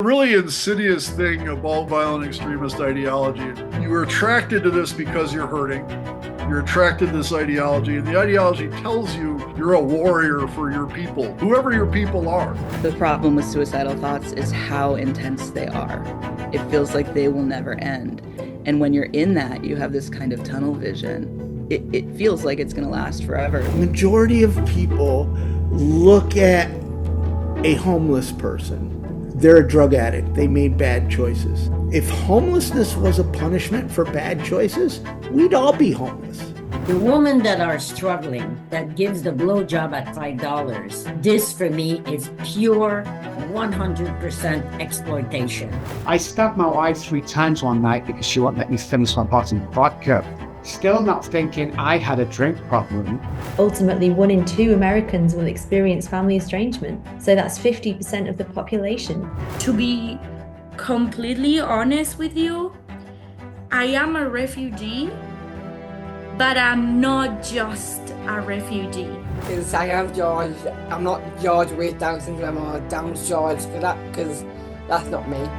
Really insidious thing about violent extremist ideology. You are attracted to this because you're hurting. You're attracted to this ideology, and the ideology tells you you're a warrior for your people, whoever your people are. The problem with suicidal thoughts is how intense they are. It feels like they will never end. And when you're in that, you have this kind of tunnel vision. It feels like it's going to last forever. Majority of people look at a homeless person. They're a drug addict. They made bad choices. If homelessness was a punishment for bad choices, we'd all be homeless. The women that are struggling, that gives the blowjob at $5, this for me is pure 100% exploitation. I stabbed my wife 3 times one night because she wouldn't let me finish my bottle of vodka. Still not thinking I had a drink problem. Ultimately, 1 in 2 Americans will experience family estrangement. So that's 50% of the population. To be completely honest with you, I am a refugee, but I'm not just a refugee. Because I am George. I'm not George with Down syndrome or Down George, because that's not me.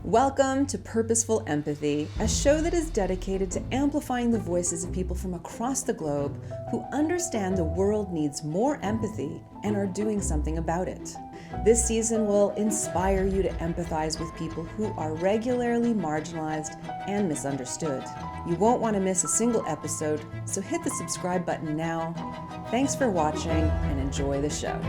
Welcome to Purposeful Empathy, a show that is dedicated to amplifying the voices of people from across the globe who understand the world needs more empathy and are doing something about it. This season will inspire you to empathize with people who are regularly marginalized and misunderstood. You won't want to miss a single episode, so hit the subscribe button now. Thanks for watching and enjoy the show.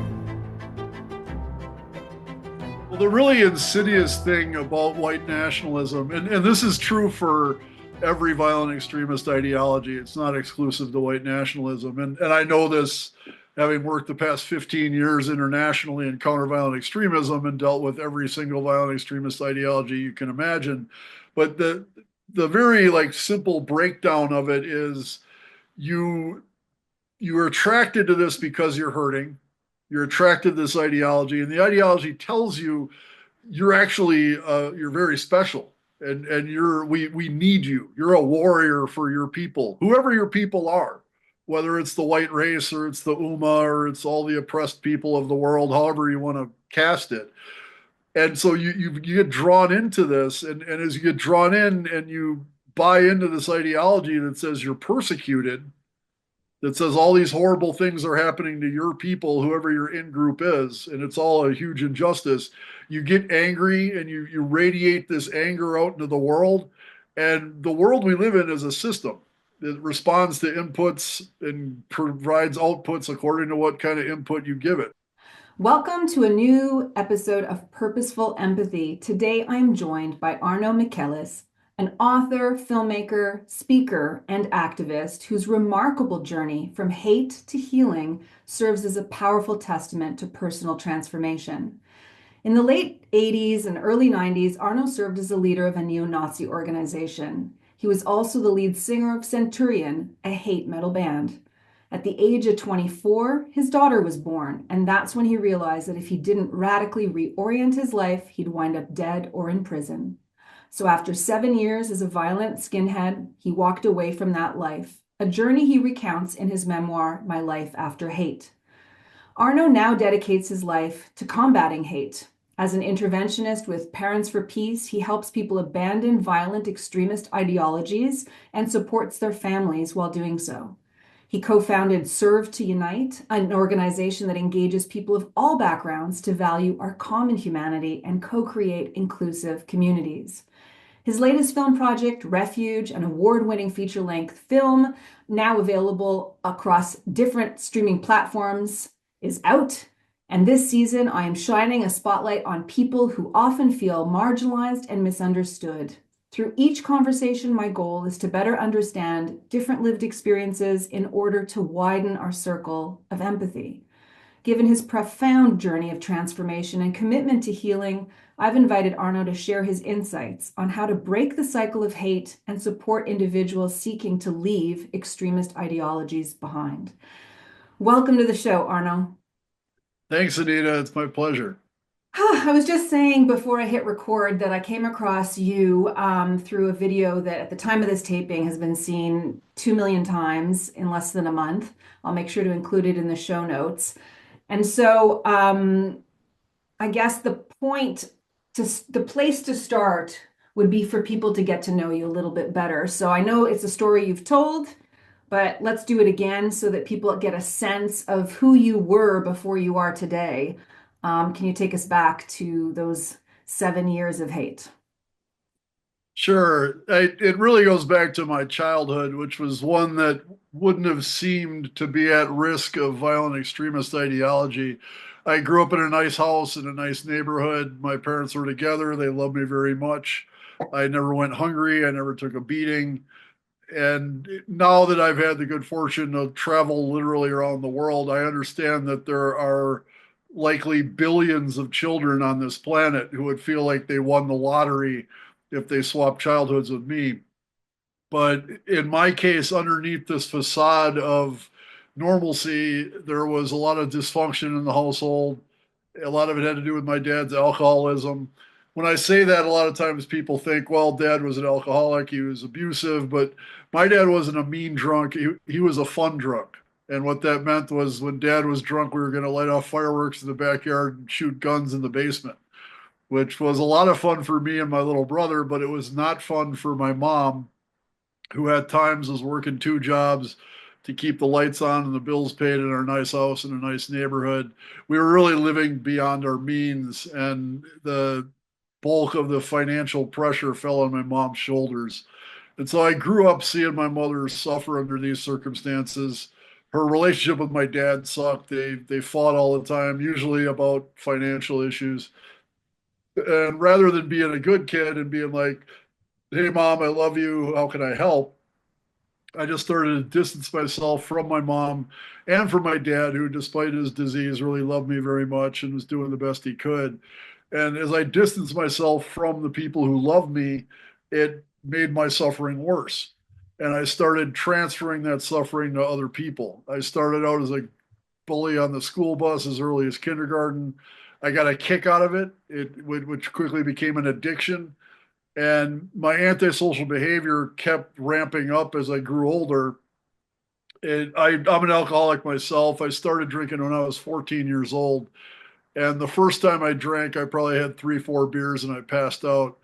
Well, the really insidious thing about white nationalism, and this is true for every violent extremist ideology, it's not exclusive to white nationalism. And I know this, having worked the past 15 years internationally in counter-violent extremism and dealt with every single violent extremist ideology you can imagine. But the very simple breakdown of it is you are attracted to this because you're hurting. You're attracted to this ideology, and the ideology tells you you're actually you're very special, and we need you. You're a warrior for your people, whoever your people are, whether it's the white race or it's the Ummah or it's all the oppressed people of the world, however you want to cast it. And so you get drawn into this, and as you get drawn in and you buy into this ideology that says you're persecuted, that says all these horrible things are happening to your people, whoever your in-group is, and it's all a huge injustice, you get angry and you radiate this anger out into the world. And the world we live in is a system. It responds to inputs and provides outputs according to what kind of input you give it. Welcome to a new episode of Purposeful Empathy. Today I'm joined by Arno Michaelis, an author, filmmaker, speaker, and activist whose remarkable journey from hate to healing serves as a powerful testament to personal transformation. In the late 80s and early 90s, Arno served as a leader of a neo-Nazi organization. He was also the lead singer of Centurion, a hate metal band. At the age of 24, his daughter was born, and that's when he realized that if he didn't radically reorient his life, he'd wind up dead or in prison. So after 7 years as a violent skinhead, he walked away from that life, a journey he recounts in his memoir, My Life After Hate. Arno now dedicates his life to combating hate. As an interventionist with Parents for Peace, he helps people abandon violent extremist ideologies and supports their families while doing so. He co-founded Serve to Unite, an organization that engages people of all backgrounds to value our common humanity and co-create inclusive communities. His latest film project, Refuge, an award-winning feature-length film, now available across different streaming platforms, is out. And this season, I am shining a spotlight on people who often feel marginalized and misunderstood. Through each conversation, my goal is to better understand different lived experiences in order to widen our circle of empathy. Given his profound journey of transformation and commitment to healing, I've invited Arno to share his insights on how to break the cycle of hate and support individuals seeking to leave extremist ideologies behind. Welcome to the show, Arno. Thanks, Anita. It's my pleasure. I was just saying before I hit record that I came across you through a video that at the time of this taping has been seen 2 million times in less than a month. I'll make sure to include it in the show notes. And so I guess the point the place to start would be for people to get to know you a little bit better. So I know it's a story you've told, but let's do it again so that people get a sense of who you were before you are today. Can you take us back to those 7 years of hate? Sure. It really goes back to my childhood, which was one that wouldn't have seemed to be at risk of violent extremist ideology. I grew up in a nice house in a nice neighborhood. My parents were together. They loved me very much. I never went hungry. I never took a beating. And now that I've had the good fortune to travel literally around the world, I understand that there are likely billions of children on this planet who would feel like they won the lottery if they swapped childhoods with me. But in my case, underneath this facade of normalcy, there was a lot of dysfunction in the household. A lot of it had to do with my dad's alcoholism. When I say that, a lot of times people think, well, dad was an alcoholic, he was abusive, but my dad wasn't a mean drunk. He was a fun drunk. And what that meant was when dad was drunk, we were going to light off fireworks in the backyard and shoot guns in the basement, which was a lot of fun for me and my little brother, but it was not fun for my mom, who at times was working two jobs to keep the lights on and the bills paid in our nice house in a nice neighborhood. We were really living beyond our means, and the bulk of the financial pressure fell on my mom's shoulders. And so I grew up seeing my mother suffer under these circumstances. Her relationship with my dad sucked. They fought all the time, usually about financial issues. And rather than being a good kid and being like, hey, mom, I love you, how can I help? I just started to distance myself from my mom and from my dad, who, despite his disease, really loved me very much and was doing the best he could. And as I distanced myself from the people who loved me, it made my suffering worse. And I started transferring that suffering to other people. I started out as a bully on the school bus as early as kindergarten. I got a kick out of it, which quickly became an addiction. And my antisocial behavior kept ramping up as I grew older. I'm an alcoholic myself. I started drinking when I was 14 years old. And the first time I drank, I probably had 3, 4 beers and I passed out.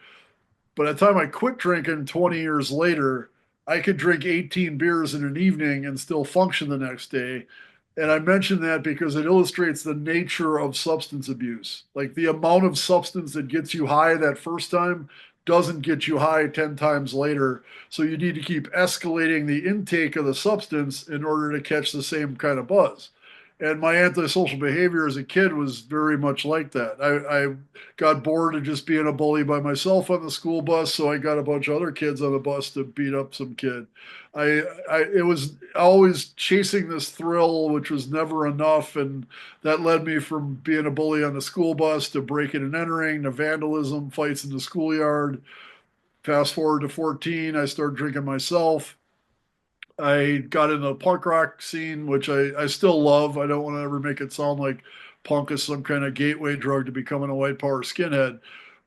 But at the time I quit drinking 20 years later, I could drink 18 beers in an evening and still function the next day. And I mention that because it illustrates the nature of substance abuse. Like, the amount of substance that gets you high that first time doesn't get you high 10 times later. So you need to keep escalating the intake of the substance in order to catch the same kind of buzz. And my antisocial behavior as a kid was very much like that. I got bored of just being a bully by myself on the school bus, so I got a bunch of other kids on the bus to beat up some kid. It was always chasing this thrill, which was never enough, and that led me from being a bully on the school bus to breaking and entering to vandalism, fights in the schoolyard. Fast forward to 14, I started drinking myself. I got in the punk rock scene, which I still love. I don't want to ever make it sound like punk is some kind of gateway drug to becoming a white power skinhead.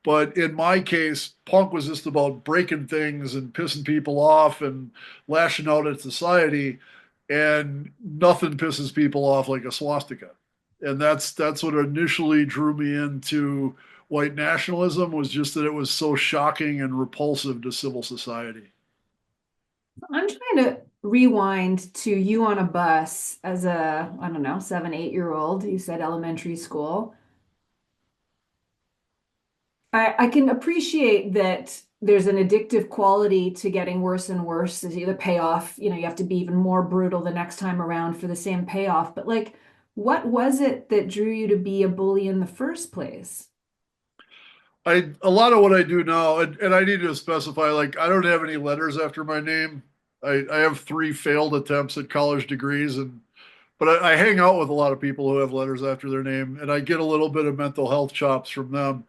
But in my case, punk was just about breaking things and pissing people off and lashing out at society. And nothing pisses people off like a swastika. And that's what initially drew me into white nationalism, was just that it was so shocking and repulsive to civil society. I'm trying to rewind to you on a bus as a, I don't know, 7, 8 year old. You said elementary school. I can appreciate that there's an addictive quality to getting worse and worse as the payoff. You have to be even more brutal the next time around for the same payoff. But like, what was it that drew you to be a bully in the first place? A lot of what I do now, and I need to specify, like, I don't have any letters after my name. I have 3 failed attempts at college degrees, but I hang out with a lot of people who have letters after their name, and I get a little bit of mental health chops from them.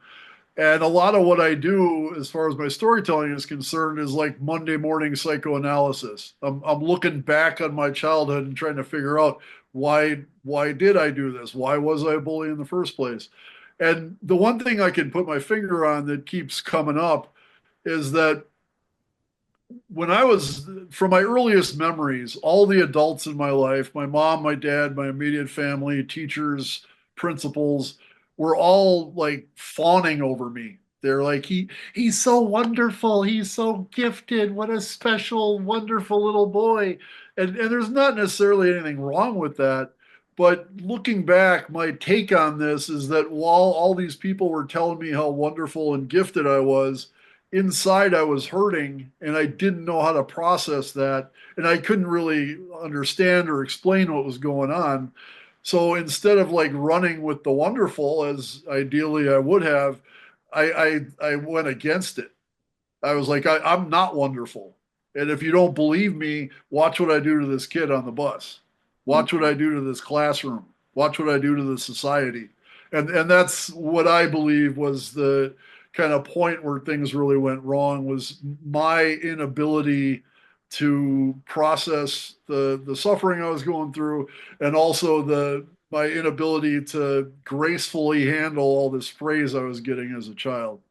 And a lot of what I do, as far as my storytelling is concerned, is like Monday morning psychoanalysis. I'm looking back on my childhood and trying to figure out why did I do this? Why was I a bully in the first place? And the one thing I can put my finger on that keeps coming up is that when I was, from my earliest memories, all the adults in my life, my mom, my dad, my immediate family, teachers, principals, were all like fawning over me. They're like, he's so wonderful, he's so gifted, what a special, wonderful little boy. And there's not necessarily anything wrong with that. But looking back, my take on this is that while all these people were telling me how wonderful and gifted I was, inside I was hurting and I didn't know how to process that. And I couldn't really understand or explain what was going on. So instead of like running with the wonderful, as ideally I would have, I went against it. I was like, I'm not wonderful. And if you don't believe me, watch what I do to this kid on the bus. Watch what I do to this classroom. Watch what I do to the society. And that's what I believe was the kind of point where things really went wrong, was my inability to process the suffering I was going through, and also the my inability to gracefully handle all this praise I was getting as a child.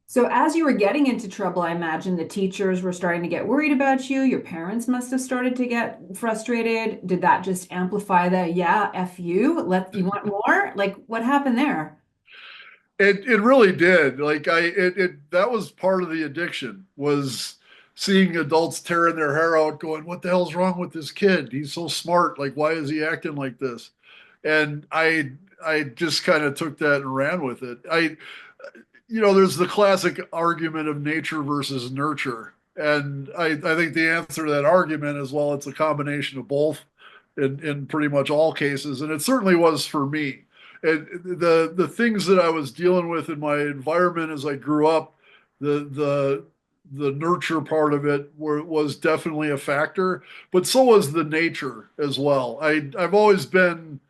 So, as you were getting into trouble, I imagine the teachers were starting to get worried about you. Your parents must have started to get frustrated. Did that just amplify the, yeah, F you, you want more? Like, what happened there? It really did. Like that was part of the addiction, was seeing adults tearing their hair out, going, "What the hell's wrong with this kid? He's so smart. Like, why is he acting like this?" And I just kind of took that and ran with it. There's the classic argument of nature versus nurture. And I think the answer to that argument is, well, it's a combination of both in pretty much all cases. And it certainly was for me. And the things that I was dealing with in my environment as I grew up, the nurture part of it was definitely a factor, but so was the nature as well. I've always been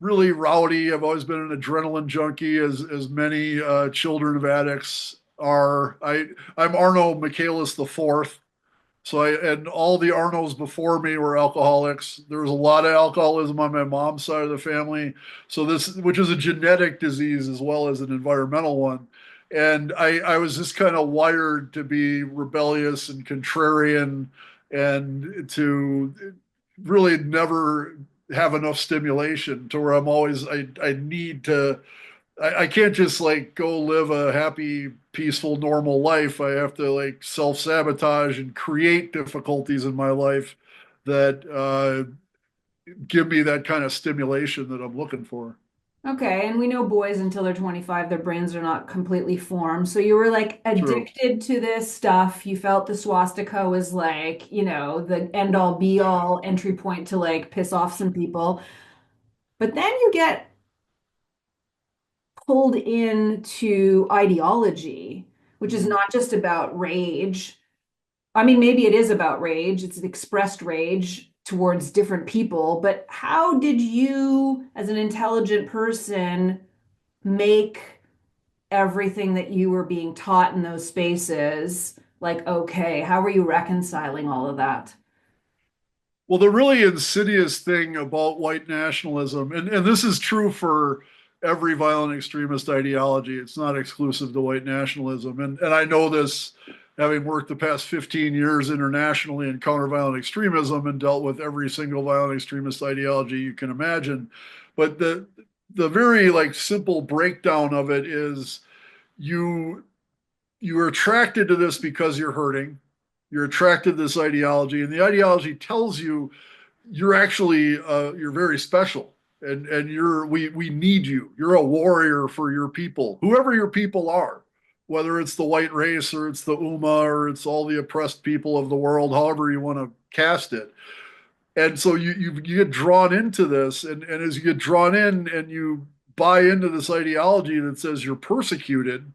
really rowdy. I've always been an adrenaline junkie, as many children of addicts are. I'm Arno Michaelis the fourth. And all the Arnos before me were alcoholics. There was a lot of alcoholism on my mom's side of the family. So which is a genetic disease as well as an environmental one. And I was just kind of wired to be rebellious and contrarian, and to really never have enough stimulation, to where I need to, I can't just like go live a happy, peaceful, normal life. I have to like self-sabotage and create difficulties in my life that give me that kind of stimulation that I'm looking for. Okay, and we know boys until they're 25, their brains are not completely formed. So you were like True. addicted to this stuff. You felt the swastika was like, the end all be all entry point to like piss off some people. But then you get pulled into ideology, which is not just about rage. I mean, maybe it is about rage, it's expressed rage towards different people, but how did you, as an intelligent person, make everything that you were being taught in those spaces like okay? How were you reconciling all of that? Well, the really insidious thing about white nationalism, and this is true for every violent extremist ideology, it's not exclusive to white nationalism. And I know this, having worked the past 15 years internationally in counter-violent extremism and dealt with every single violent extremist ideology you can imagine. But the very like simple breakdown of it is, you're attracted to this because you're hurting. You're attracted to this ideology, and the ideology tells you you're actually you're very special, and we need you. You're a warrior for your people, whoever your people are, whether it's the white race or it's the Ummah or it's all the oppressed people of the world, however you want to cast it. And so you get drawn into this, and as you get drawn in and you buy into this ideology that says you're persecuted,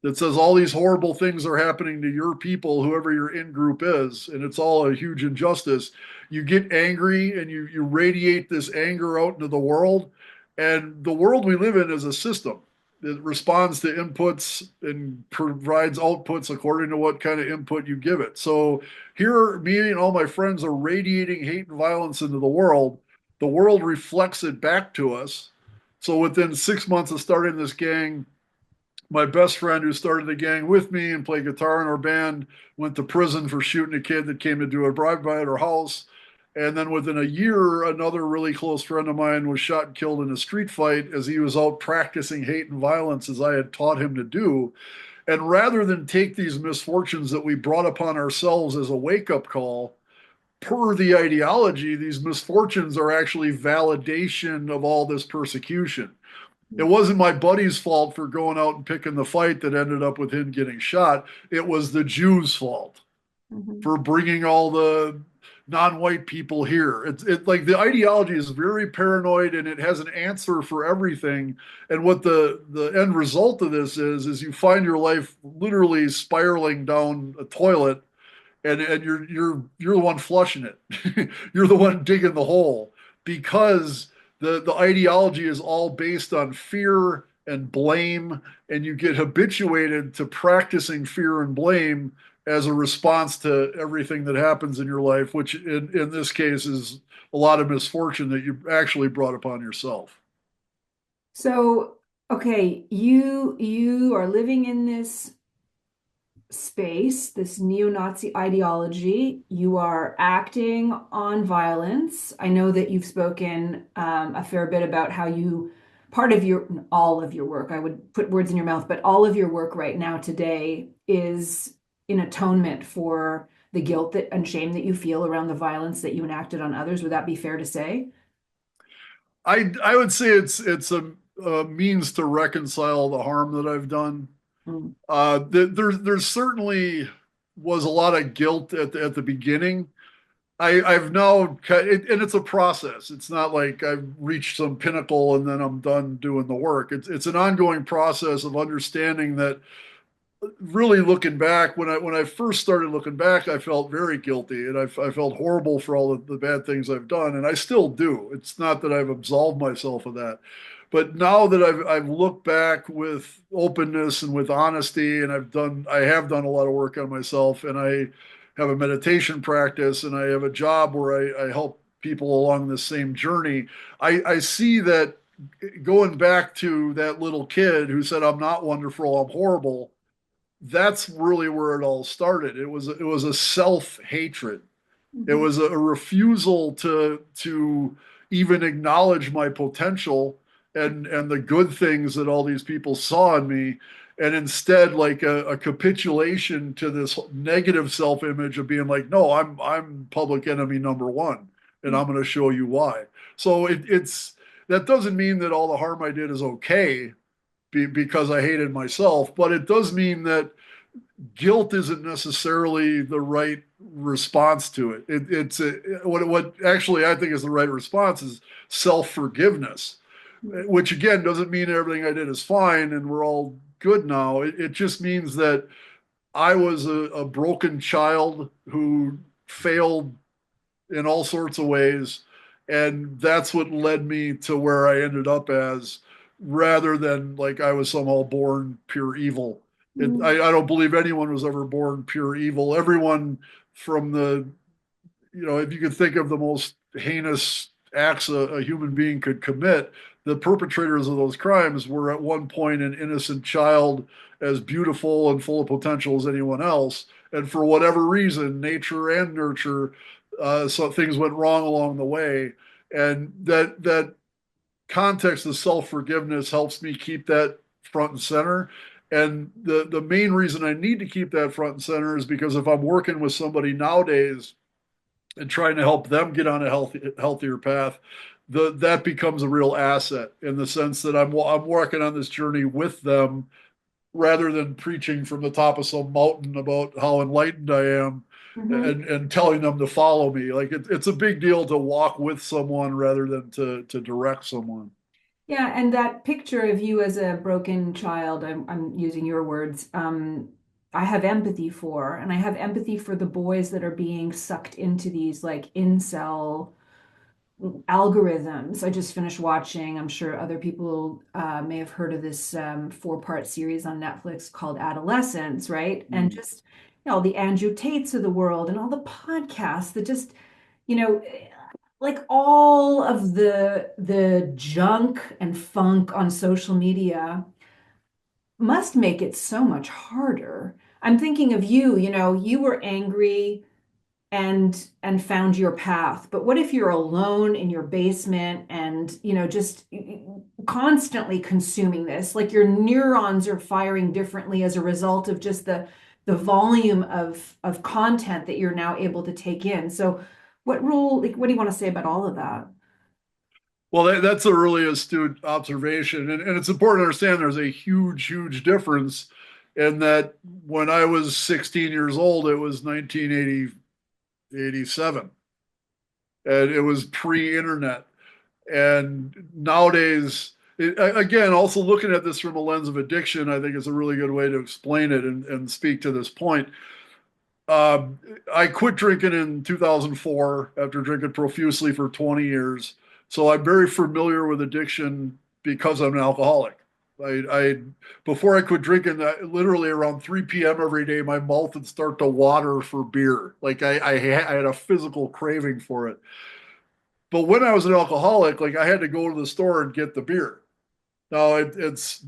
that says all these horrible things are happening to your people, whoever your in group is, and it's all a huge injustice. You get angry and you radiate this anger out into the world. And the world we live in is a system. It responds to inputs and provides outputs according to what kind of input you give it. So here, me and all my friends are radiating hate and violence into the world. The world reflects it back to us. So within 6 months of starting this gang, my best friend, who started the gang with me and played guitar in our band, went to prison for shooting a kid that came to do a drive-by at our house. And then within a year, another really close friend of mine was shot and killed in a street fight as he was out practicing hate and violence as I had taught him to do. And rather than take these misfortunes that we brought upon ourselves as a wake up call, per the ideology, these misfortunes are actually validation of all this persecution. It wasn't my buddy's fault for going out and picking the fight that ended up with him getting shot. It was the Jews' fault for bringing all the non-white people here. It's like the ideology is very paranoid and it has an answer for everything. And what the end result of this is you find your life literally spiraling down a toilet, and you're the one flushing it. You're the one digging the hole because the ideology is all based on fear and blame, and you get habituated to practicing fear and blame as a response to everything that happens in your life, which in this case is a lot of misfortune that you actually brought upon yourself. So, okay, you are living in this space, this neo-Nazi ideology. You are acting on violence. I know that you've spoken a fair bit about how you, all of your work, I would put words in your mouth, but all of your work right now today is in atonement for the guilt and shame that you feel around the violence that you enacted on others. Would that be fair to say? I would say it's a means to reconcile the harm that I've done. There certainly was a lot of guilt at the beginning. I've now, and it's a process. It's not like I've reached some pinnacle and then I'm done doing the work. It's an ongoing process of understanding that really looking back, when I first started looking back, I felt very guilty and I felt horrible for all the bad things I've done, and I still do. It's not that I've absolved myself of that, but now that I've looked back with openness and with honesty, and I have done a lot of work on myself, and I have a meditation practice, and I have a job where I help people along this same journey. I see that going back to that little kid who said, "I'm not wonderful, I'm horrible." That's really where it all started. It was a self-hatred. It was a refusal to even acknowledge my potential and the good things that all these people saw in me, and instead like a capitulation to this negative self-image of being like, no, I'm public enemy number one, and I'm going to show you why. So it's that doesn't mean that all the harm I did is okay because I hated myself, but it does mean that guilt isn't necessarily the right response to it. What actually I think is the right response is self-forgiveness, which again doesn't mean everything I did is fine and we're all good now. It just means that I was a broken child who failed in all sorts of ways, and that's what led me to where I ended up as, rather than like I was somehow born pure evil. I don't believe anyone was ever born pure evil. Everyone from if you could think of the most heinous acts a human being could commit, the perpetrators of those crimes were at one point an innocent child, as beautiful and full of potential as anyone else. And for whatever reason, nature and nurture, so things went wrong along the way. And that context of self-forgiveness helps me keep that front and center. And the main reason I need to keep that front and center is because if I'm working with somebody nowadays and trying to help them get on a healthier path, that becomes a real asset, in the sense that I'm working on this journey with them rather than preaching from the top of some mountain about how enlightened I am and telling them to follow me. Like it's a big deal to walk with someone rather than to direct someone. Yeah, and that picture of you as a broken child, I'm using your words, I have empathy for, and I have empathy for the boys that are being sucked into these like incel algorithms. I just finished watching, I'm sure other people may have heard of this 4-part series on Netflix called Adolescence, right? And just, the Andrew Tates of the world and all the podcasts that just, like all of the junk and funk on social media must make it so much harder. I'm thinking of you, you were angry and found your path. But what if you're alone in your basement and, just constantly consuming this? Like your neurons are firing differently as a result of just the volume of content that you're now able to take in. So what do you want to say about all of that? Well, that's a really astute observation. And it's important to understand there's a huge, huge difference in that when I was 16 years old, it was 1987, and it was pre-internet. And nowadays, again, also looking at this from a lens of addiction, I think is a really good way to explain it and speak to this point. I quit drinking in 2004 after drinking profusely for 20 years. So I'm very familiar with addiction because I'm an alcoholic. I before I quit drinking, literally around 3 p.m. every day, my mouth would start to water for beer. Like I had a physical craving for it. But when I was an alcoholic, like I had to go to the store and get the beer. Now it's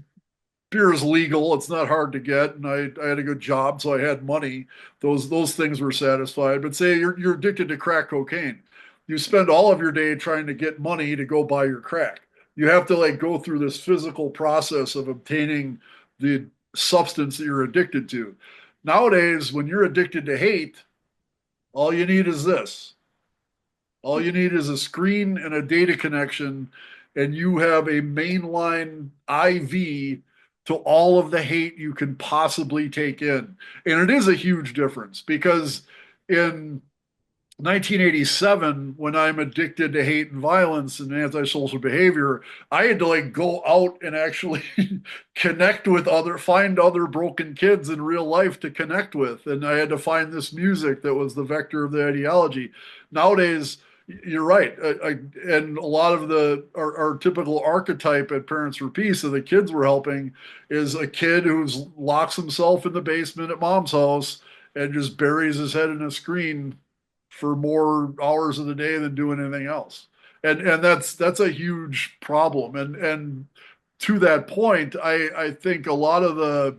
beer is legal. It's not hard to get, and I had a good job, so I had money. Those things were satisfied. But say you're addicted to crack cocaine, you spend all of your day trying to get money to go buy your crack. You have to like go through this physical process of obtaining the substance that you're addicted to. Nowadays, when you're addicted to hate, all you need is this. All you need is a screen and a data connection, and you have a mainline IV to all of the hate you can possibly take in. And it is a huge difference because in 1987, when I'm addicted to hate and violence and antisocial behavior, I had to like go out and actually find other broken kids in real life to connect with. And I had to find this music that was the vector of the ideology. Nowadays, you're right. And a lot of our typical archetype at Parents for Peace of the kids we're helping is a kid who's locks himself in the basement at mom's house and just buries his head in a screen for more hours of the day than doing anything else. And that's a huge problem. And to that point, I think a lot of the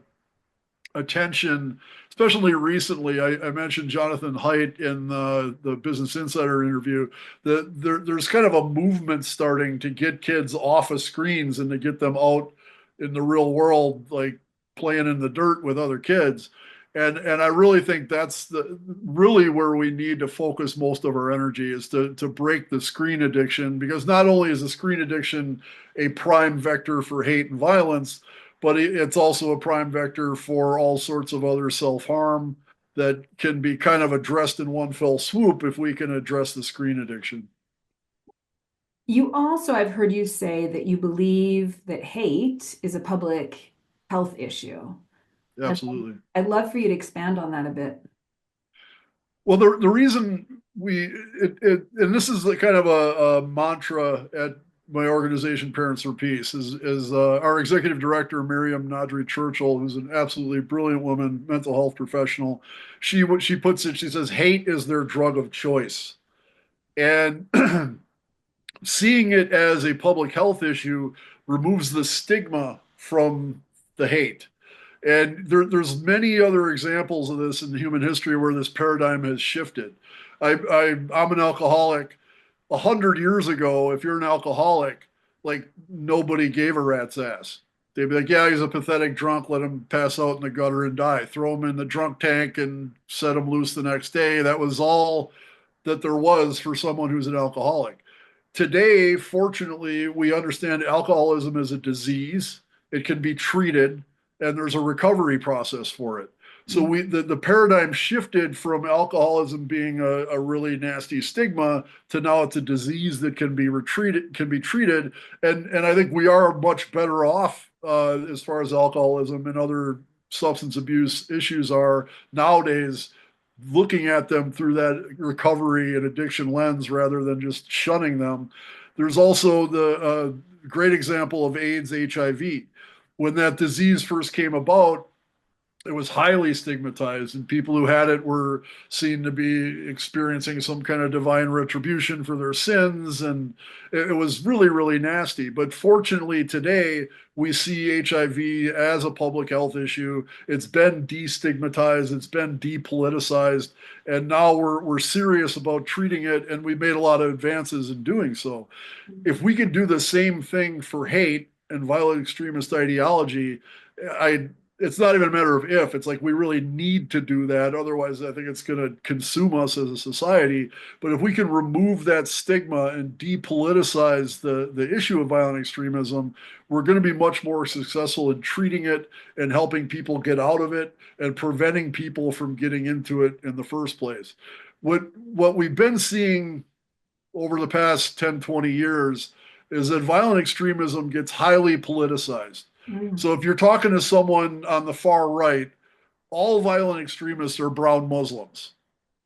attention, especially recently, I mentioned Jonathan Haidt in the Business Insider interview, that there's kind of a movement starting to get kids off of screens and to get them out in the real world, like playing in the dirt with other kids. And I really think that's really where we need to focus most of our energy is to break the screen addiction, because not only is the screen addiction a prime vector for hate and violence, but it's also a prime vector for all sorts of other self-harm that can be kind of addressed in one fell swoop if we can address the screen addiction. You also, I've heard you say that you believe that hate is a public health issue. Absolutely. I'd love for you to expand on that a bit. Well, the reason and this is kind of a mantra at my organization, Parents for Peace, is our executive director, Miriam Nadri Churchill, who's an absolutely brilliant woman, mental health professional. She puts it, she says, hate is their drug of choice. And seeing it as a public health issue removes the stigma from the hate. And there's many other examples of this in human history where this paradigm has shifted. I'm an alcoholic. 100 years ago, if you're an alcoholic, like nobody gave a rat's ass. They'd be like, yeah, he's a pathetic drunk. Let him pass out in the gutter and die. Throw him in the drunk tank and set him loose the next day. That was all that there was for someone who's an alcoholic. Today, fortunately, we understand alcoholism is a disease. It can be treated, and there's a recovery process for it. So the paradigm shifted from alcoholism being a really nasty stigma to now it's a disease that can be treated. And I think we are much better off as far as alcoholism and other substance abuse issues are nowadays, looking at them through that recovery and addiction lens rather than just shunning them. There's also the great example of AIDS, HIV. When that disease first came about, it was highly stigmatized, and people who had it were seen to be experiencing some kind of divine retribution for their sins, and it was really, really nasty. But fortunately, today we see HIV as a public health issue. It's been destigmatized, it's been depoliticized, and now we're serious about treating it, and we made a lot of advances in doing so. If we could do the same thing for hate and violent extremist ideology, I it's not even a matter of if, it's like we really need to do that. Otherwise, I think it's going to consume us as a society. But if we can remove that stigma and depoliticize the issue of violent extremism, we're going to be much more successful in treating it and helping people get out of it and preventing people from getting into it in the first place. What we've been seeing over the past 10, 20 years is that violent extremism gets highly politicized. So if you're talking to someone on the far right, all violent extremists are brown Muslims.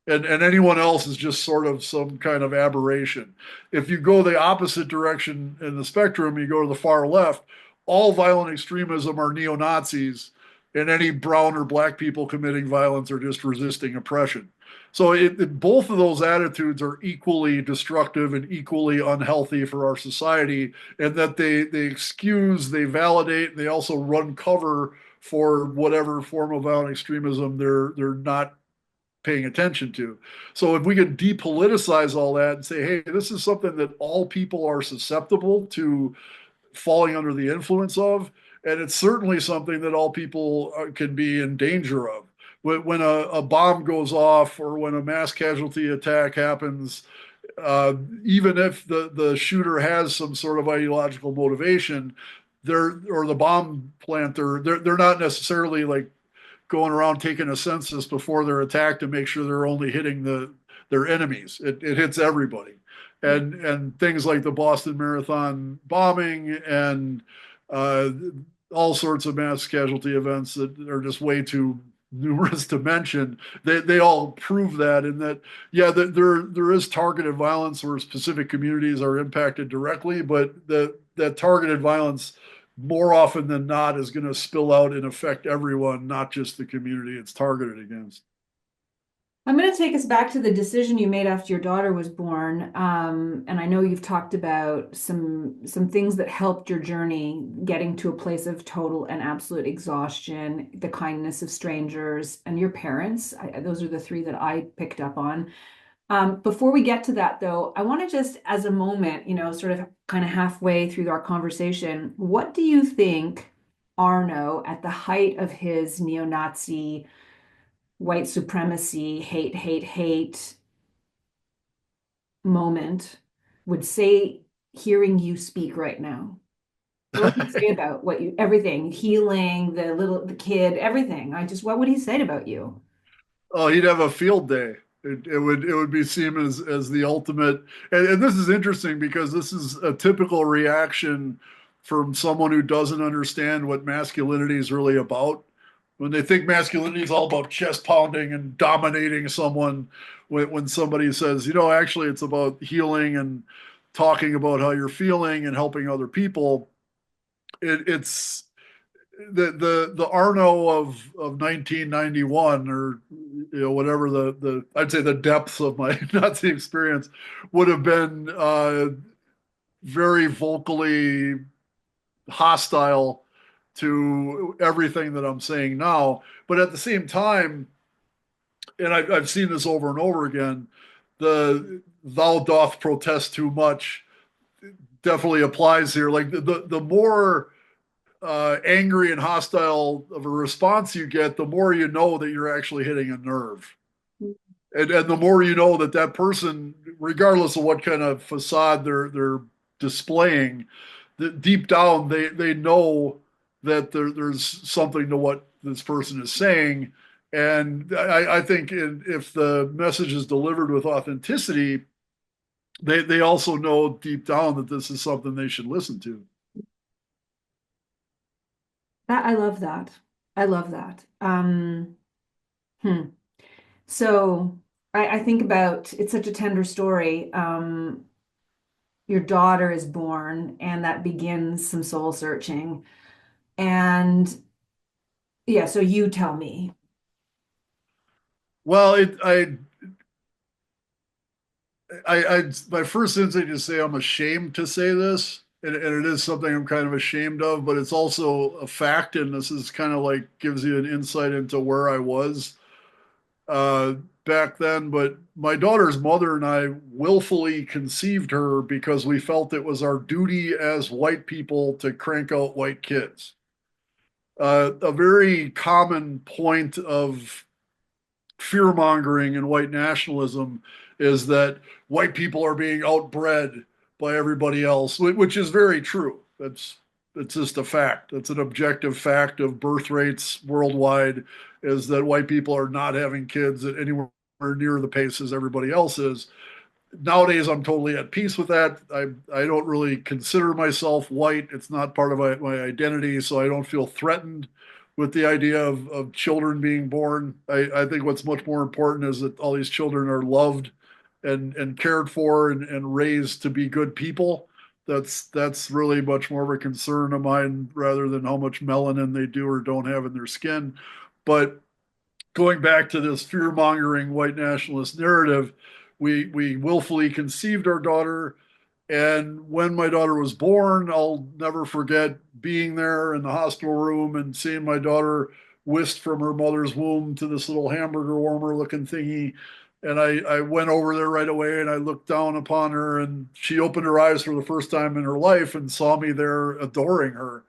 And anyone else is just sort of some kind of aberration. If you go the opposite direction in the spectrum, you go to the far left, all violent extremism are neo-Nazis, and any brown or black people committing violence are just resisting oppression. So both of those attitudes are equally destructive and equally unhealthy for our society, and that they excuse, they validate, they also run cover for whatever form of violent extremism they're not paying attention to. So if we could depoliticize all that and say, hey, this is something that all people are susceptible to falling under the influence of, and it's certainly something that all people can be in danger of. When a bomb goes off or when a mass casualty attack happens, even if the shooter has some sort of ideological motivation, or the bomb planter, they're not necessarily like going around taking a census before they're attacked to make sure they're only hitting their enemies. It hits everybody, and things like the Boston Marathon bombing and all sorts of mass casualty events that are just way too numerous to mention. They all prove that, and that yeah, there is targeted violence where specific communities are impacted directly, but that targeted violence more often than not is going to spill out and affect everyone, not just the community it's targeted against. I'm going to take us back to the decision you made after your daughter was born. And I know you've talked about some things that helped your journey getting to a place of total and absolute exhaustion, the kindness of strangers, and your parents. Those are the three that I picked up on. Before we get to that, though, I want to just, as a moment, sort of kind of halfway through our conversation, what do you think Arno, at the height of his neo-Nazi, white supremacy, hate moment, would say hearing you speak right now? What would he say about everything, healing, the kid, everything? What would he say about you? Oh, he'd have a field day. It would be seen as the ultimate. And this is interesting because this is a typical reaction from someone who doesn't understand what masculinity is really about. When they think masculinity is all about chest pounding and dominating someone, when somebody says, actually it's about healing and talking about how you're feeling and helping other people, it's the Arno of 1991, or whatever the I'd say the depths of my Nazi experience would have been very vocally hostile to everything that I'm saying now. But at the same time, and I've seen this over and over again, the thou doth protest too much definitely applies here. Like the more angry and hostile of a response you get, the more you know that you're actually hitting a nerve. And the more you know that person, regardless of what kind of facade they're displaying, that deep down they know that there's something to what this person is saying. And I think if the message is delivered with authenticity, they also know deep down that this is something they should listen to. I love that. I love that. So I think about, it's such a tender story. Your daughter is born, and that begins some soul searching. And Yeah, so you tell me. Well, my first instinct is to say I'm ashamed to say this, and it is something I'm kind of ashamed of, but it's also a fact, and this is kind of like gives you an insight into where I was uh, back then. But my daughter's mother and I willfully conceived her because we felt it was our duty as white people to crank out white kids. A very common point of fear mongering and white nationalism is that white people are being outbred by everybody else, which is very true. It's just a fact. It's an objective fact of birth rates worldwide is that white people are not having kids at anywhere near the pace as everybody else is. Nowadays, I'm totally at peace with that. I don't really consider myself white. It's not part of my identity, so I don't feel threatened with the idea of children being born. I think what's much more important is that all these children are loved and cared for and raised to be good people. That's really much more of a concern of mine rather than how much melanin they do or don't have in their skin. But going back to this fear mongering white nationalist narrative, we willfully conceived our daughter. And when my daughter was born, I'll never forget being there in the hospital room and seeing my daughter whisked from her mother's womb to this little hamburger warmer looking thingy. And I went over there right away and I looked down upon her, and she opened her eyes for the first time in her life and saw me there adoring her.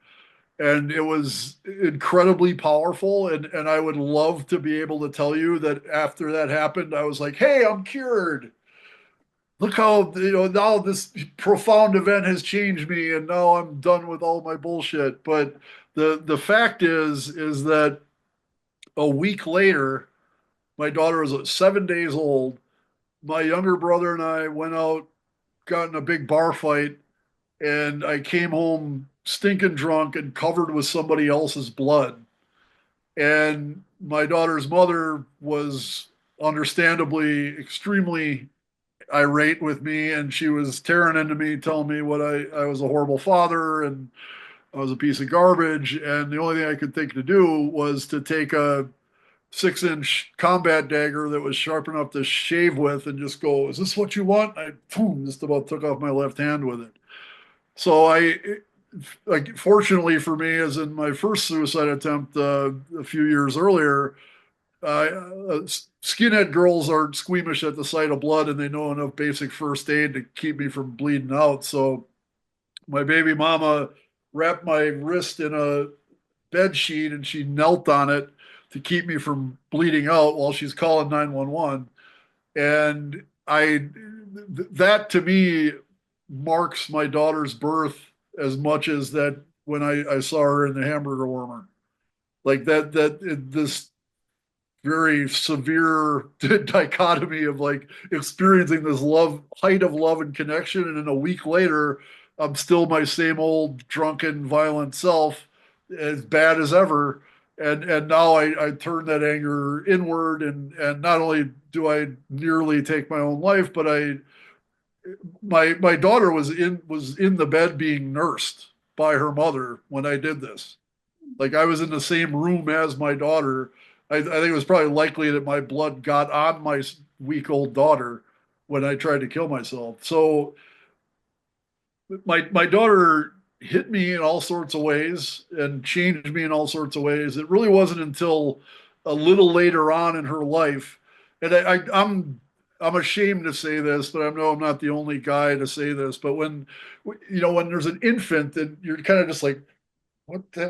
And it was incredibly powerful. And I would love to be able to tell you that after that happened, I was like, hey, I'm cured. Look how, now this profound event has changed me and now I'm done with all my bullshit. But the fact is that a week later, my daughter was 7 days old. My younger brother and I went out, got in a big bar fight, and I came home stinking drunk and covered with somebody else's blood. And my daughter's mother was understandably extremely irate with me, and she was tearing into me, telling me what I was a horrible father and I was a piece of garbage. And the only thing I could think to do was to take a 6-inch combat dagger that was sharp enough to shave with and just go, is this what you want? I boom, just about took off my left hand with it. So like, fortunately for me, as in my first suicide attempt a few years earlier, skinhead girls aren't squeamish at the sight of blood, and they know enough basic first aid to keep me from bleeding out. So my baby mama wrapped my wrist in a bed sheet and she knelt on it to keep me from bleeding out while she's calling 911. And that to me marks my daughter's birth as much as that when I saw her in the hamburger warmer. Like this very severe dichotomy of like experiencing this love, height of love and connection, and then a week later, I'm still my same old drunken, violent self, as bad as ever. And now I turn that anger inward, and not only do I nearly take my own life, but my daughter was in the bed being nursed by her mother when I did this. Like I was in the same room as my daughter. I think it was probably likely that my blood got on my week-old daughter when I tried to kill myself. So my daughter hit me in all sorts of ways and changed me in all sorts of ways. It really wasn't until a little later on in her life, and I'm ashamed to say this, but I know I'm not the only guy to say this. But when there's an infant, and you're kind of just like,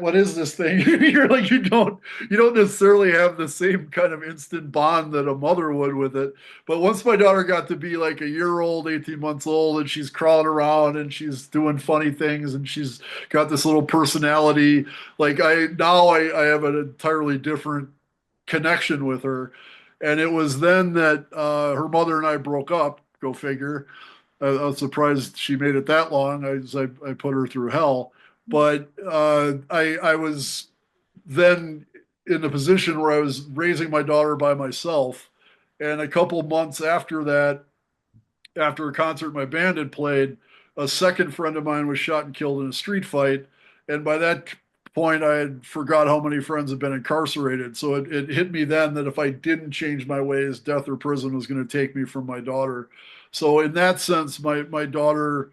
what is this thing? You're like, you don't necessarily have the same kind of instant bond that a mother would with it. But once my daughter got to be like a year old, 18 months old, and she's crawling around and she's doing funny things and she's got this little personality, like I have an entirely different connection with her. And it was then that her mother and I broke up. Go figure. I was surprised she made it that long. I put her through hell. But I was then in a position where I was raising my daughter by myself. And a couple months after that, after a concert my band had played, a second friend of mine was shot and killed in a street fight. And by that point, I had forgot how many friends had been incarcerated. So it hit me then that if I didn't change my ways, death or prison was going to take me from my daughter. So in that sense, my daughter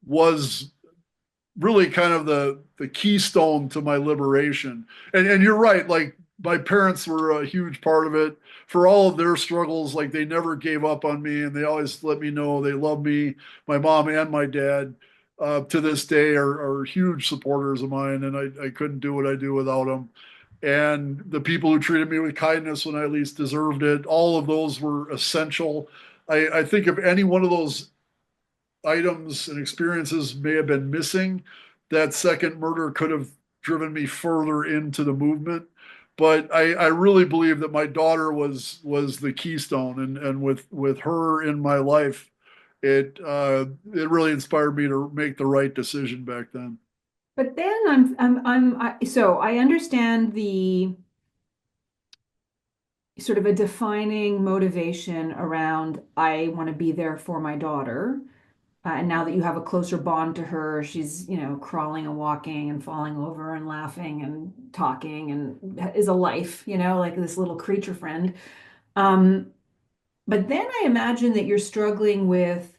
was really kind of the keystone to my liberation. And you're right, like my parents were a huge part of it. For all of their struggles, like they never gave up on me, and they always let me know they love me. My mom and my dad, to this day, are huge supporters of mine, and I couldn't do what I do without them. And the people who treated me with kindness when I least deserved it, all of those were essential. I think if any one of those items and experiences may have been missing, that second murder could have driven me further into the movement. But I really believe that my daughter was the keystone, and with her in my life, it really inspired me to make the right decision back then. But then so I understand the sort of a defining motivation around I want to be there for my daughter. And now that you have a closer bond to her, she's, crawling and walking and falling over and laughing and talking and is a life, like this little creature friend. But then I imagine that you're struggling with,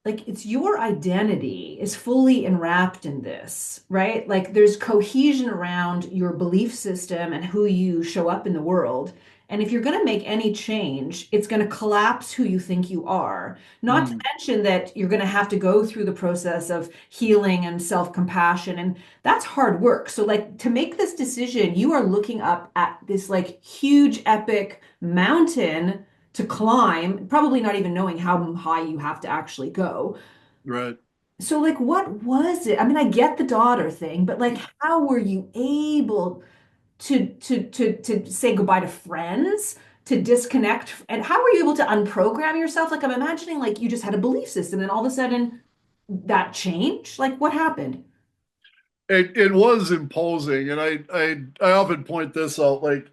like, it's your identity is fully enwrapped in this, right? Like there's cohesion around your belief system and who you show up in the world. And if you're going to make any change, it's going to collapse who you think you are. Not to mention that you're going to have to go through the process of healing and self-compassion. And that's hard work. So like to make this decision, you are looking up at this like huge epic mountain to climb, probably not even knowing how high you have to actually go. Right. So like, what was it? I mean, I get the daughter thing, but like, how were you able to say goodbye to friends, to disconnect, and how were you able to unprogram yourself? Like I'm imagining like you just had a belief system and all of a sudden that changed. Like what happened? It was imposing, and I often point this out. Like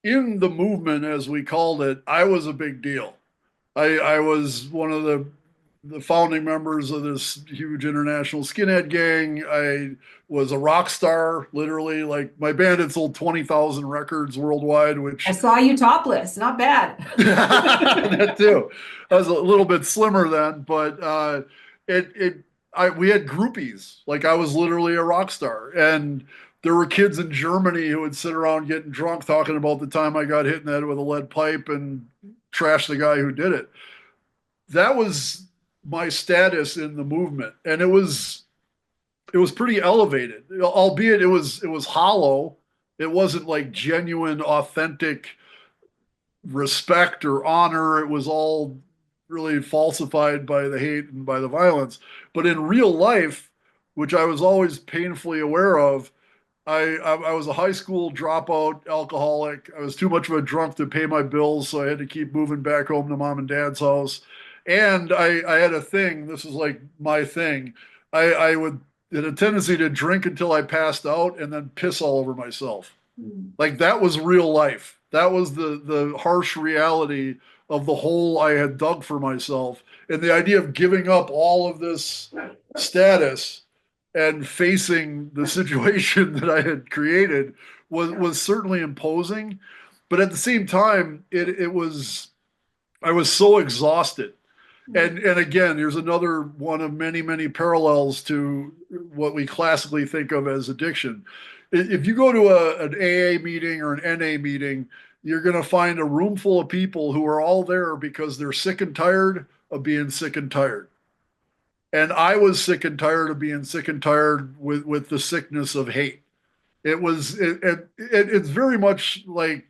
in the movement, as we called it, I was a big deal. I was one of the founding members of this huge international skinhead gang. I was a rock star, literally. Like my band had sold 20,000 records worldwide, which I saw you topless. Not bad. that too. I was a little bit slimmer then, but we had groupies. Like I was literally a rock star, and there were kids in Germany who would sit around getting drunk, talking about the time I got hit in the head with a lead pipe and trash the guy who did it. That was my status in the movement, and it was pretty elevated, albeit it was hollow. It wasn't like genuine, authentic respect or honor. It was all really falsified by the hate and by the violence. But in real life, which I was always painfully aware of, I was a high school dropout alcoholic. I was too much of a drunk to pay my bills, so I had to keep moving back home to mom and dad's house. And I had a thing. This is like my thing. I would had a tendency to drink until I passed out and then piss all over myself. Like that was real life. That was the harsh reality of the hole I had dug for myself. And the idea of giving up all of this status and facing the situation that I had created was certainly imposing. But at the same time, I was so exhausted. And again, there's another one of many, many parallels to what we classically think of as addiction. If you go to an AA meeting or an NA meeting, you're going to find a room full of people who are all there because they're sick and tired of being sick and tired. And I was sick and tired of being sick and tired with the sickness of hate. It's very much like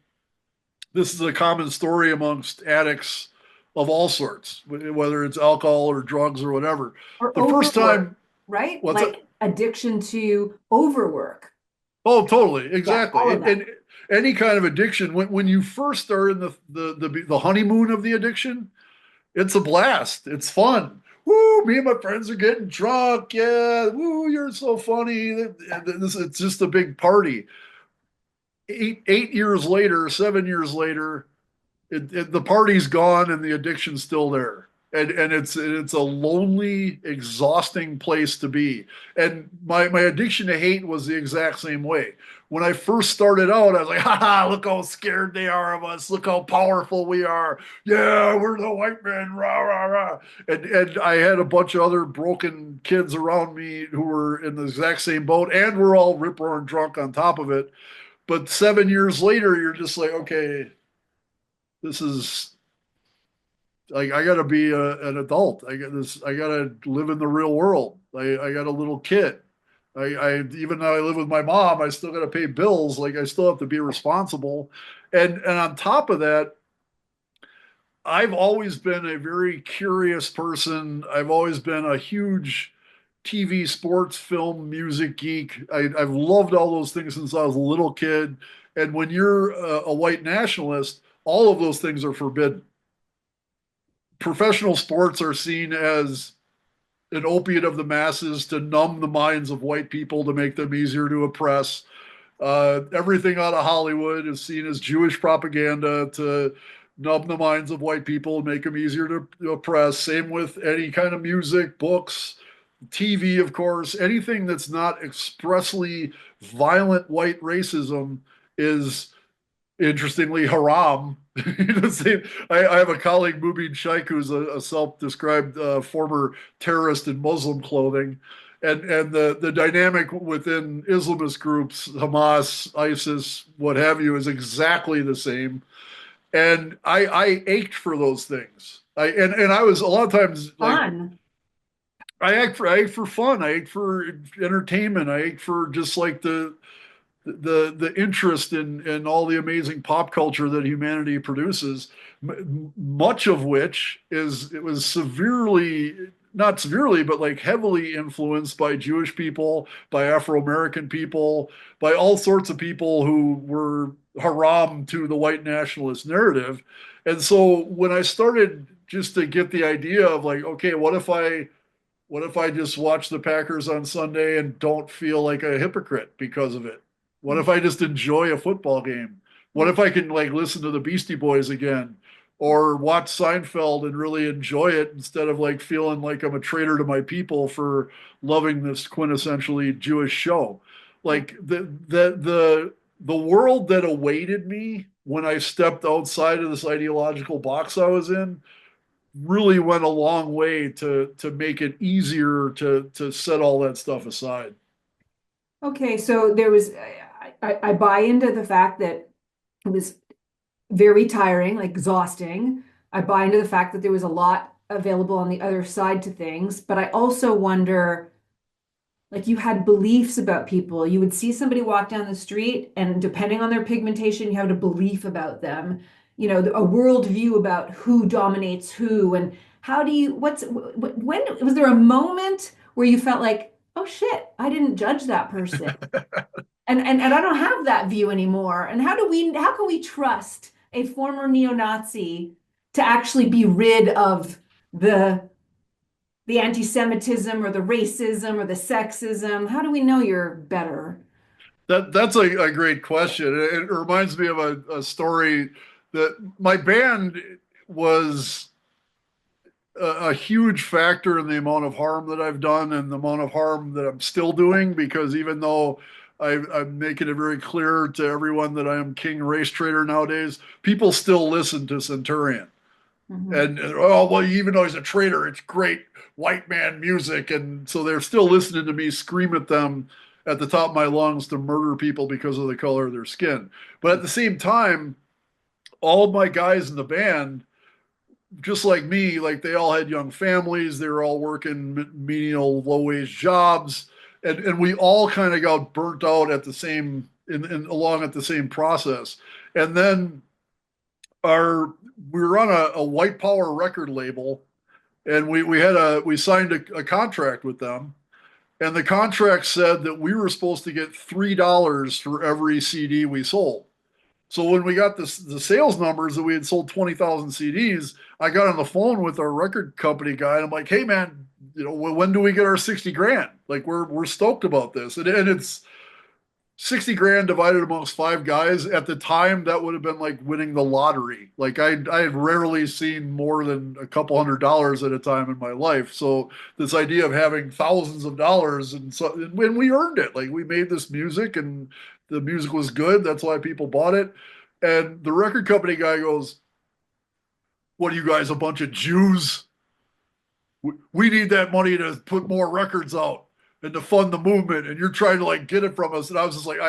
this is a common story amongst addicts of all sorts, whether it's alcohol or drugs or whatever. Or the first time, right? What's like that? Addiction to overwork. Oh, totally, exactly. Yeah, and any kind of addiction, when you first are in the honeymoon of the addiction, it's a blast. It's fun. Woo! Me and my friends are getting drunk. Yeah, woo! You're so funny. It's just a big party. 8 years later, 7 years later, the party's gone and the addiction's still there. and it's a lonely, exhausting place to be. And my addiction to hate was the exact same way. When I first started out, I was like, ha, look how scared they are of us. Look how powerful we are. Yeah, we're the white men, rah, rah, rah. And I had a bunch of other broken kids around me who were in the exact same boat, and we're all rip roaring drunk on top of it. But 7 years later, you're just like, okay, this is like, I got to be an adult. I got this. I got to live in the real world. I got a little kid. I even though I live with my mom, I still got to pay bills. Like, I still have to be responsible. And on top of that, I've always been a very curious person. I've always been a huge TV, sports, film, music geek. I've loved all those things since I was a little kid. And when you're a white nationalist, all of those things are forbidden. Professional sports are seen as an opiate of the masses to numb the minds of white people to make them easier to oppress. Everything out of Hollywood is seen as Jewish propaganda to numb the minds of white people and make them easier to oppress. Same with any kind of music, books, TV, of course. Anything that's not expressly violent white racism is interestingly haram. I have a colleague, Mubin Shaikh, who's a self-described former terrorist in Muslim clothing. And the dynamic within Islamist groups, Hamas, ISIS, what have you, is exactly the same. And I ached for those things. And I was a lot of times like, Fun. I act for fun. I act for entertainment. I act for just like the interest in all the amazing pop culture that humanity produces, much of which it was severely, not severely, but like heavily influenced by Jewish people, by Afro-American people, by all sorts of people who were haram to the white nationalist narrative. And so when I started just to get the idea of like, okay, what if I just watch the Packers on Sunday and don't feel like a hypocrite because of it? What if I just enjoy a football game? What if I can like listen to the Beastie Boys again or watch Seinfeld and really enjoy it instead of like feeling like I'm a traitor to my people for loving this quintessentially Jewish show? Like the world that awaited me when I stepped outside of this ideological box I was in really went a long way to make it easier to set all that stuff aside. Okay, so I buy into the fact that it was very tiring, like exhausting. I buy into the fact that there was a lot available on the other side to things, but I also wonder, like, you had beliefs about people. You would see somebody walk down the street, and depending on their pigmentation, you had a belief about them, you know, a worldview about who dominates who. And when was there a moment where you felt like, oh shit, I didn't judge that person? And I don't have that view anymore. And how can we trust a former neo-Nazi to actually be rid of the anti-Semitism or the racism or the sexism? How do we know you're better? That's a great question. It reminds me of a story that my band was a huge factor in the amount of harm that I've done and the amount of harm that I'm still doing, because even though I'm making it very clear to everyone that I am king race trader nowadays, people still listen to Centurion. Mm-hmm. And oh, well, even though he's a traitor, it's great white man music. And so they're still listening to me scream at them at the top of my lungs to murder people because of the color of their skin. But at the same time, all of my guys in the band, just like me, like they all had young families. They were all working menial, low-wage jobs. And we all kind of got burnt out at the same, along at the same process. And then we were on a white power record label, and we signed a contract with them. And the contract said that we were supposed to get $3 for every CD we sold. So when we got the sales numbers that we had sold 20,000 CDs, I got on the phone with our record company guy, and I'm like, hey man, you know, when do we get our 60 grand? Like we're stoked about this. And 60 grand divided amongst 5 guys at the time, that would have been like winning the lottery. Like I had rarely seen more than a couple $100 at a time in my life. So this idea of having thousands of dollars, and so when we earned it, like we made this music and the music was good. That's why people bought it. And the record company guy goes, "What are you guys, a bunch of Jews? We need that money to put more records out and to fund the movement, and you're trying to like get it from us." And I was just like,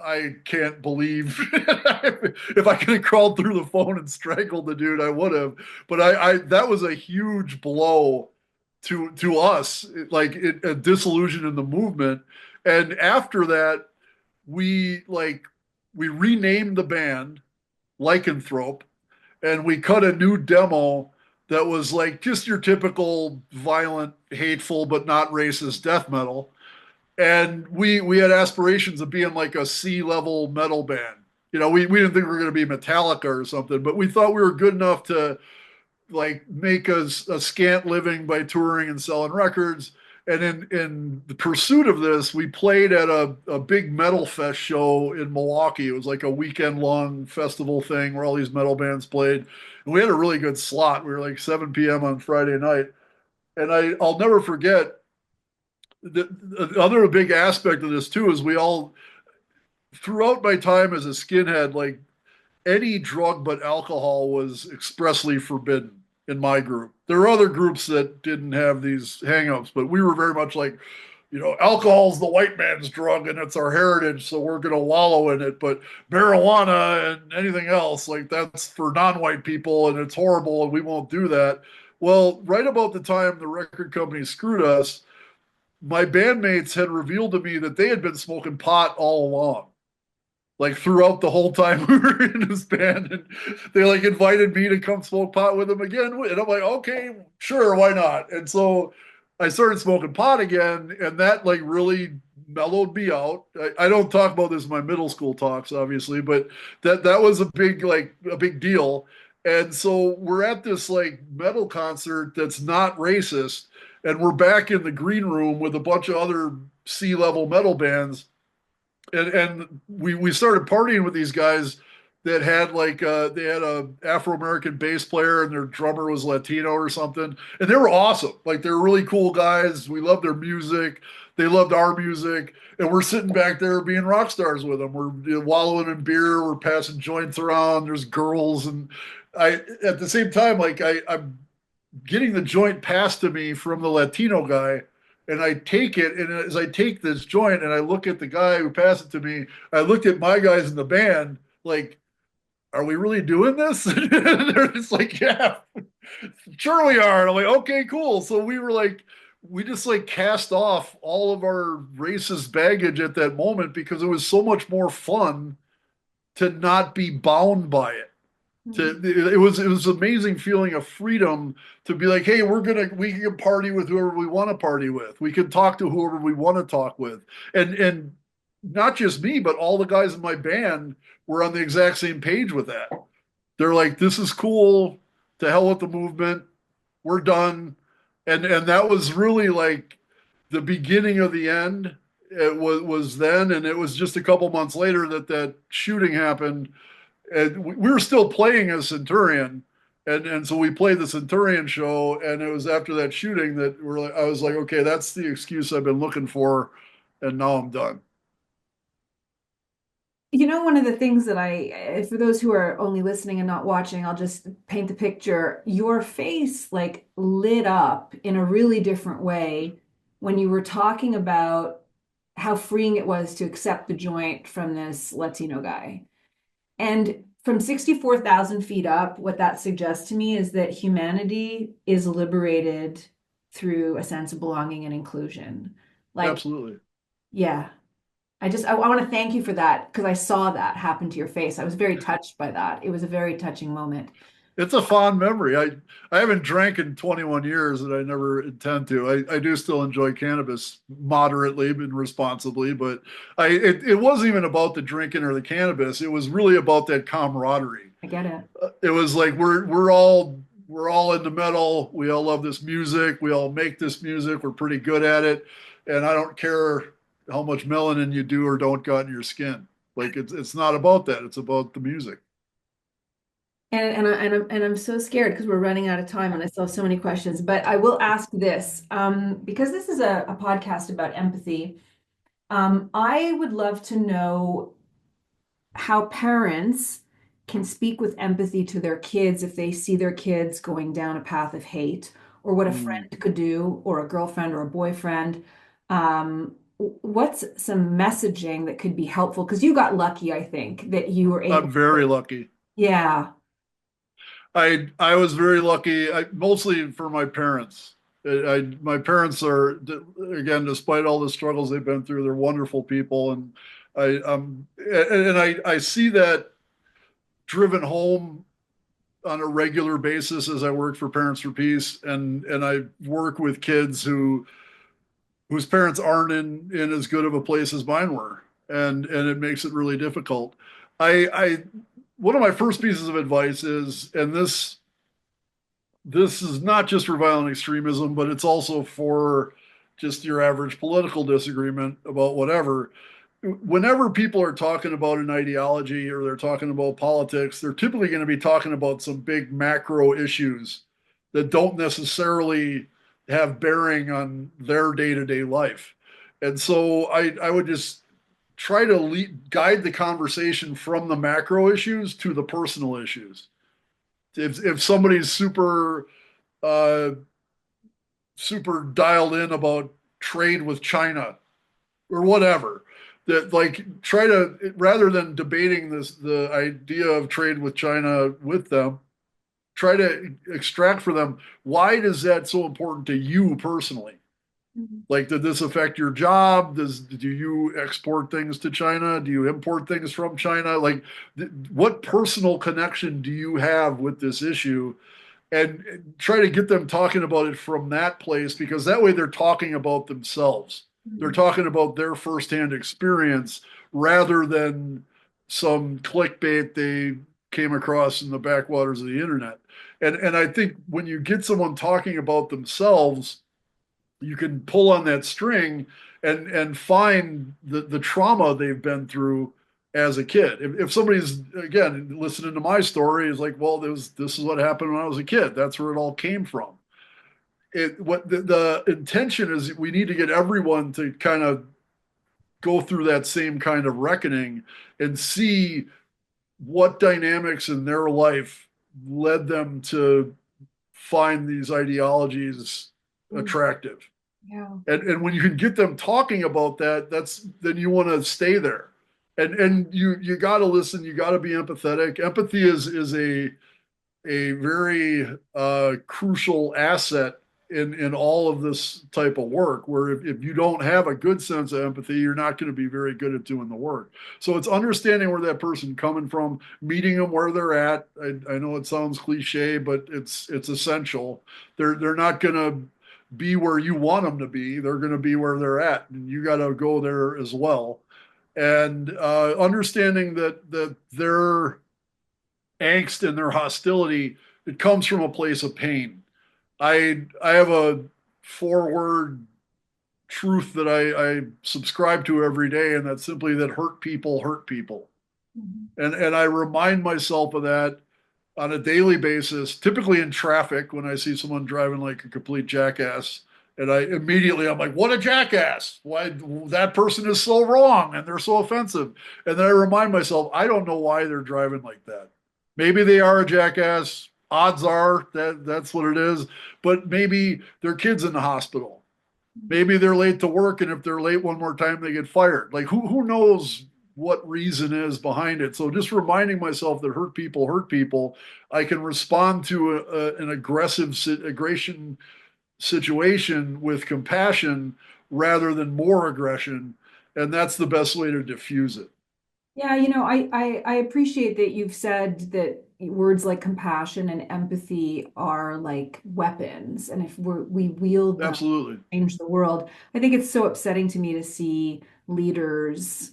I can't believe if I could have crawled through the phone and strangled the dude, I would have. But I that was a huge blow to us, a disillusion in the movement. And after that, we renamed the band Lycanthrope, and we cut a new demo that was like just your typical violent, hateful, but not racist death metal. And we had aspirations of being like a C-level metal band. We didn't think we were going to be Metallica or something, but we thought we were good enough to like make a scant living by touring and selling records. And in the pursuit of this, we played at a big metal fest show in Milwaukee. It was like a weekend long festival thing where all these metal bands played. And we had a really good slot. We were like 7 p.m. on Friday night. And I'll never forget the other big aspect of this too is we all, throughout my time as a skinhead, like any drug but alcohol was expressly forbidden in my group. There were other groups that didn't have these hangups, but we were very much like, alcohol's the white man's drug and it's our heritage, so we're going to wallow in it. But marijuana and anything else, like that's for non-white people and it's horrible and we won't do that. Well, right about the time the record company screwed us, my bandmates had revealed to me that they had been smoking pot all along, like throughout the whole time we were in this band. And they like invited me to come smoke pot with them again. And I'm like, okay, sure, why not? And so I started smoking pot again, and that like really mellowed me out. I don't talk about this in my middle school talks, obviously, but that was a big deal. And so we're at this like metal concert that's not racist, and we're back in the green room with a bunch of other C-level metal bands, and we started partying with these guys that had they had a Afro-American bass player and their drummer was Latino or something, and they were awesome. Like they're really cool guys. We loved their music. They loved our music, and we're sitting back there being rock stars with them. We're wallowing in beer. We're passing joints around. There's girls, and I at the same time I'm getting the joint passed to me from the Latino guy, and I take it, and as I take this joint and I look at the guy who passed it to me, I looked at my guys in the band like, are we really doing this? They're just like, yeah, sure we are. And I'm like, okay, cool. So we just like cast off all of our racist baggage at that moment because it was so much more fun to not be bound by it. It was an amazing feeling of freedom to be like, hey, we can party with whoever we want to party with. We can talk to whoever we want to talk with. And not just me, but all the guys in my band were on the exact same page with that. They're like, this is cool, to hell with the movement. We're done. And that was really like the beginning of the end. It was then, and it was just a couple months later that shooting happened. And we were still playing as Centurion, and so we played the Centurion show, and it was after that shooting that I was like, okay, that's the excuse I've been looking for, and now I'm done. One of the things that for those who are only listening and not watching, I'll just paint the picture. Your face like lit up in a really different way when you were talking about how freeing it was to accept the joint from this Latino guy. And from 64,000 feet up, what that suggests to me is that humanity is liberated through a sense of belonging and inclusion. Absolutely. Yeah. I want to thank you for that because I saw that happen to your face. I was very touched by that. It was a very touching moment. It's a fond memory. I haven't drank in 21 years, and I never intend to. I do still enjoy cannabis moderately and responsibly, but it wasn't even about the drinking or the cannabis. It was really about that camaraderie. I get it. It was like we're all into metal. We all love this music. We all make this music. We're pretty good at it, and I don't care how much melanin you do or don't got in your skin. Like it's not about that. It's about the music. And I'm so scared because we're running out of time and I still have so many questions. But I will ask this because this is a podcast about empathy. I would love to know how parents can speak with empathy to their kids if they see their kids going down a path of hate, or what a friend could do, or a girlfriend or a boyfriend. What's some messaging that could be helpful? Because you got lucky, I think, that you were able I'm very lucky. Yeah. I was very lucky, mostly for my parents. My parents are, again, despite all the struggles they've been through, they're wonderful people, and I see that driven home on a regular basis as I work for Parents for Peace, and I work with kids whose parents aren't in as good of a place as mine were, and it makes it really difficult. I One of my first pieces of advice is, and this is not just for violent extremism, but it's also for just your average political disagreement about whatever. Whenever people are talking about an ideology or they're talking about politics, they're typically going to be talking about some big macro issues that don't necessarily have bearing on their day-to-day life. And so I would just try to guide the conversation from the macro issues to the personal issues. If somebody's uh, super dialed in about trade with China or whatever, that like try to, rather than debating the idea of trade with China with them, try to extract for them, why is that so important to you personally? Like, did this affect your job? Do you export things to China? Do you import things from China? Like, what personal connection do you have with this issue? And try to get them talking about it from that place, because that way they're talking about themselves. They're talking about their firsthand experience rather than some clickbait they came across in the backwaters of the internet. And I think when you get someone talking about themselves, you can pull on that string and find the trauma they've been through as a kid. If somebody's, again, listening to my story, is like, well, this is what happened when I was a kid. That's where it all came from. What the intention is, we need to get everyone to kind of go through that same kind of reckoning and see what dynamics in their life led them to find these ideologies attractive. Yeah. And when you can get them talking about that, then you want to stay there. And you got to listen, you got to be empathetic. Empathy is a very crucial asset in all of this type of work, where if you don't have a good sense of empathy, you're not going to be very good at doing the work. So it's understanding where that person coming from, meeting them where they're at. I know it sounds cliche, but it's essential. They're not going to be where you want them to be. They're going to be where they're at, and you got to go there as well. And understanding that their angst and their hostility, it comes from a place of pain. I have a 4-word truth that I subscribe to every day, and that's simply that hurt people hurt people. And I remind myself of that on a daily basis, typically in traffic when I see someone driving like a complete jackass. And I'm like, what a jackass. Why that person is so wrong and they're so offensive. And then I remind myself, I don't know why they're driving like that. Maybe they are a jackass. Odds are that's what it is. But maybe their kid's in the hospital. Maybe they're late to work, and if they're late one more time, they get fired. Like, who knows what reason is behind it? So just reminding myself that hurt people, I can respond to an aggression situation with compassion rather than more aggression. And that's the best way to diffuse it. Yeah, I appreciate that you've said that words like compassion and empathy are like weapons, and if we wield them Absolutely to change the world. I think it's so upsetting to me to see leaders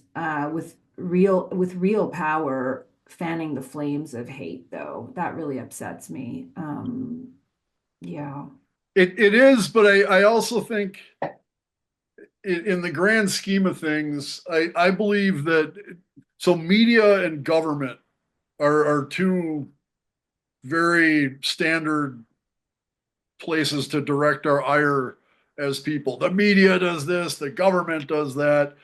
with real power fanning the flames of hate, though. That really upsets me. Yeah. It is, but I also think in the grand scheme of things, I believe that so media and government are two very standard places to direct our ire as people. The media does this, the government does that,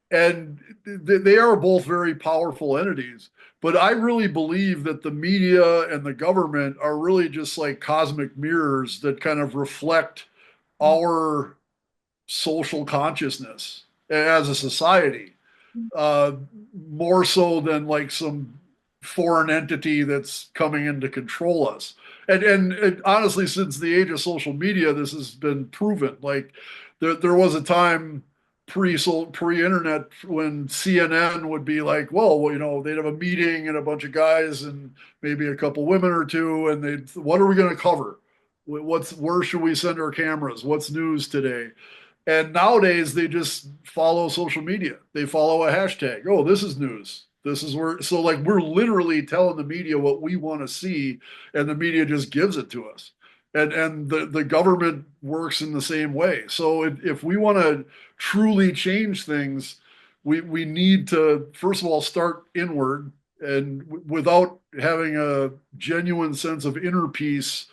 and they are both very powerful entities. But I really believe that the media and the government are really just like cosmic mirrors that kind of reflect our social consciousness as a society, uh, more so than like some foreign entity that's coming in to control us. And honestly, since the age of social media, this has been proven. Like there was a time pre-internet when CNN would be like, well, you know, they'd have a meeting and a bunch of guys and maybe a couple women or two, and what are we going to cover? Where should we send our cameras? What's news today? And nowadays they just follow social media. They follow a hashtag. Oh, this is news. This is where, so like we're literally telling the media what we want to see, and the media just gives it to us. And the government works in the same way. So if we want to truly change things, we need to, first of all, start inward. And without having a genuine sense of inner peace,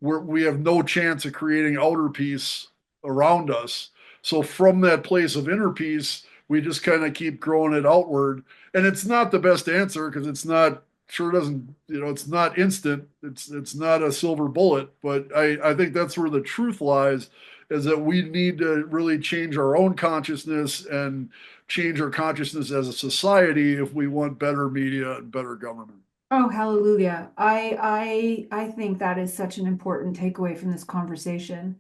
we have no chance of creating outer peace around us. So from that place of inner peace, we just kind of keep growing it outward. And it's not the best answer because it's not, sure doesn't, you know, it's not instant. It's not a silver bullet, but I think that's where the truth lies, is that we need to really change our own consciousness and change our consciousness as a society if we want better media and better government. Oh, hallelujah. I think that is such an important takeaway from this conversation.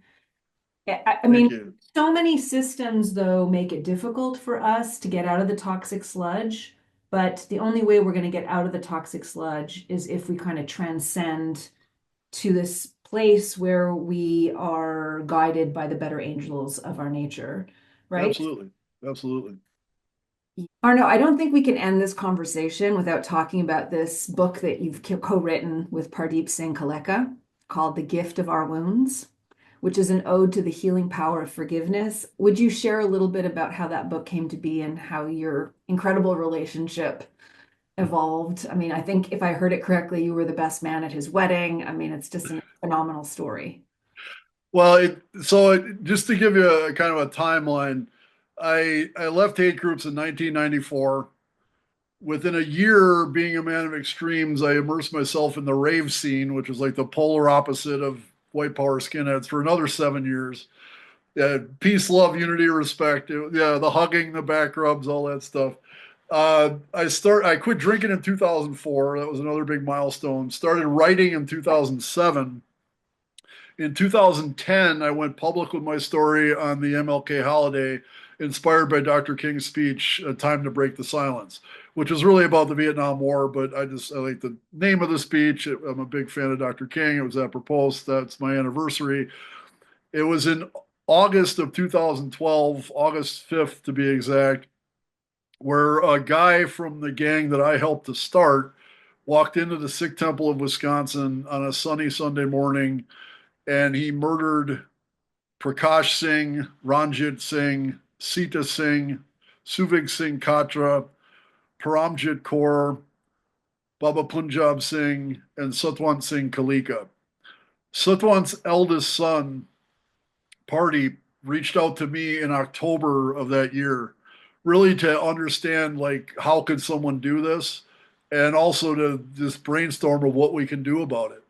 I mean, so many systems, though, make it difficult for us to get out of the toxic sludge. But the only way we're going to get out of the toxic sludge is if we kind of transcend to this place where we are guided by the better angels of our nature, right? Absolutely. Absolutely. Arno, I don't think we can end this conversation without talking about this book that you've co-written with Pardeep Singh Kaleka called The Gift of Our Wounds, which is an ode to the healing power of forgiveness. Would you share a little bit about how that book came to be and how your incredible relationship evolved? I mean, I think if I heard it correctly, you were the best man at his wedding. I mean, it's just a phenomenal story. Well, just to give you a kind of a timeline, I left hate groups in 1994. Within a year being a man of extremes, I immersed myself in the rave scene, which is like the polar opposite of white power skinheads, for another 7 years. Peace, love, unity, respect. The hugging, the back rubs, all that stuff. I quit drinking in 2004. That was another big milestone. Started writing in 2007. In 2010, I went public with my story on the MLK holiday, inspired by Dr. King's speech, A Time to Break the Silence, which is really about the Vietnam War, but I like the name of the speech. I'm a big fan of Dr. King. It was apropos. That's my anniversary. It was in August of 2012, August 5th to be exact, where a guy from the gang that I helped to start walked into the Sikh Temple of Wisconsin on a sunny Sunday morning, and he murdered Prakash Singh, Ranjit Singh, Sita Singh, Suvik Singh Katra, Paramjit Kaur, Baba Punjab Singh, and Satwant Singh Kaleka. Satwant's eldest son, Pardeep, reached out to me in October of that year, really to understand, like, how could someone do this, and also to just brainstorm of what we can do about it.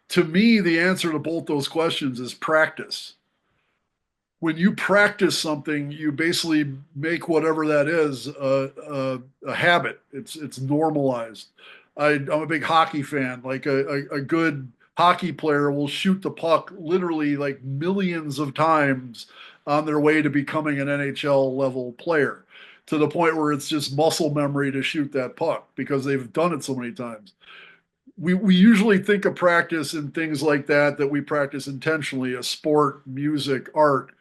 To me, the answer to both those questions is practice. When you practice something, you basically make whatever that is a habit. It's normalized. I'm a big hockey fan. Like a good hockey player will shoot the puck literally like millions of times on their way to becoming an NHL level player, to the point where it's just muscle memory to shoot that puck because they've done it so many times. We usually think of practice in things like that we practice intentionally, a sport, music, art,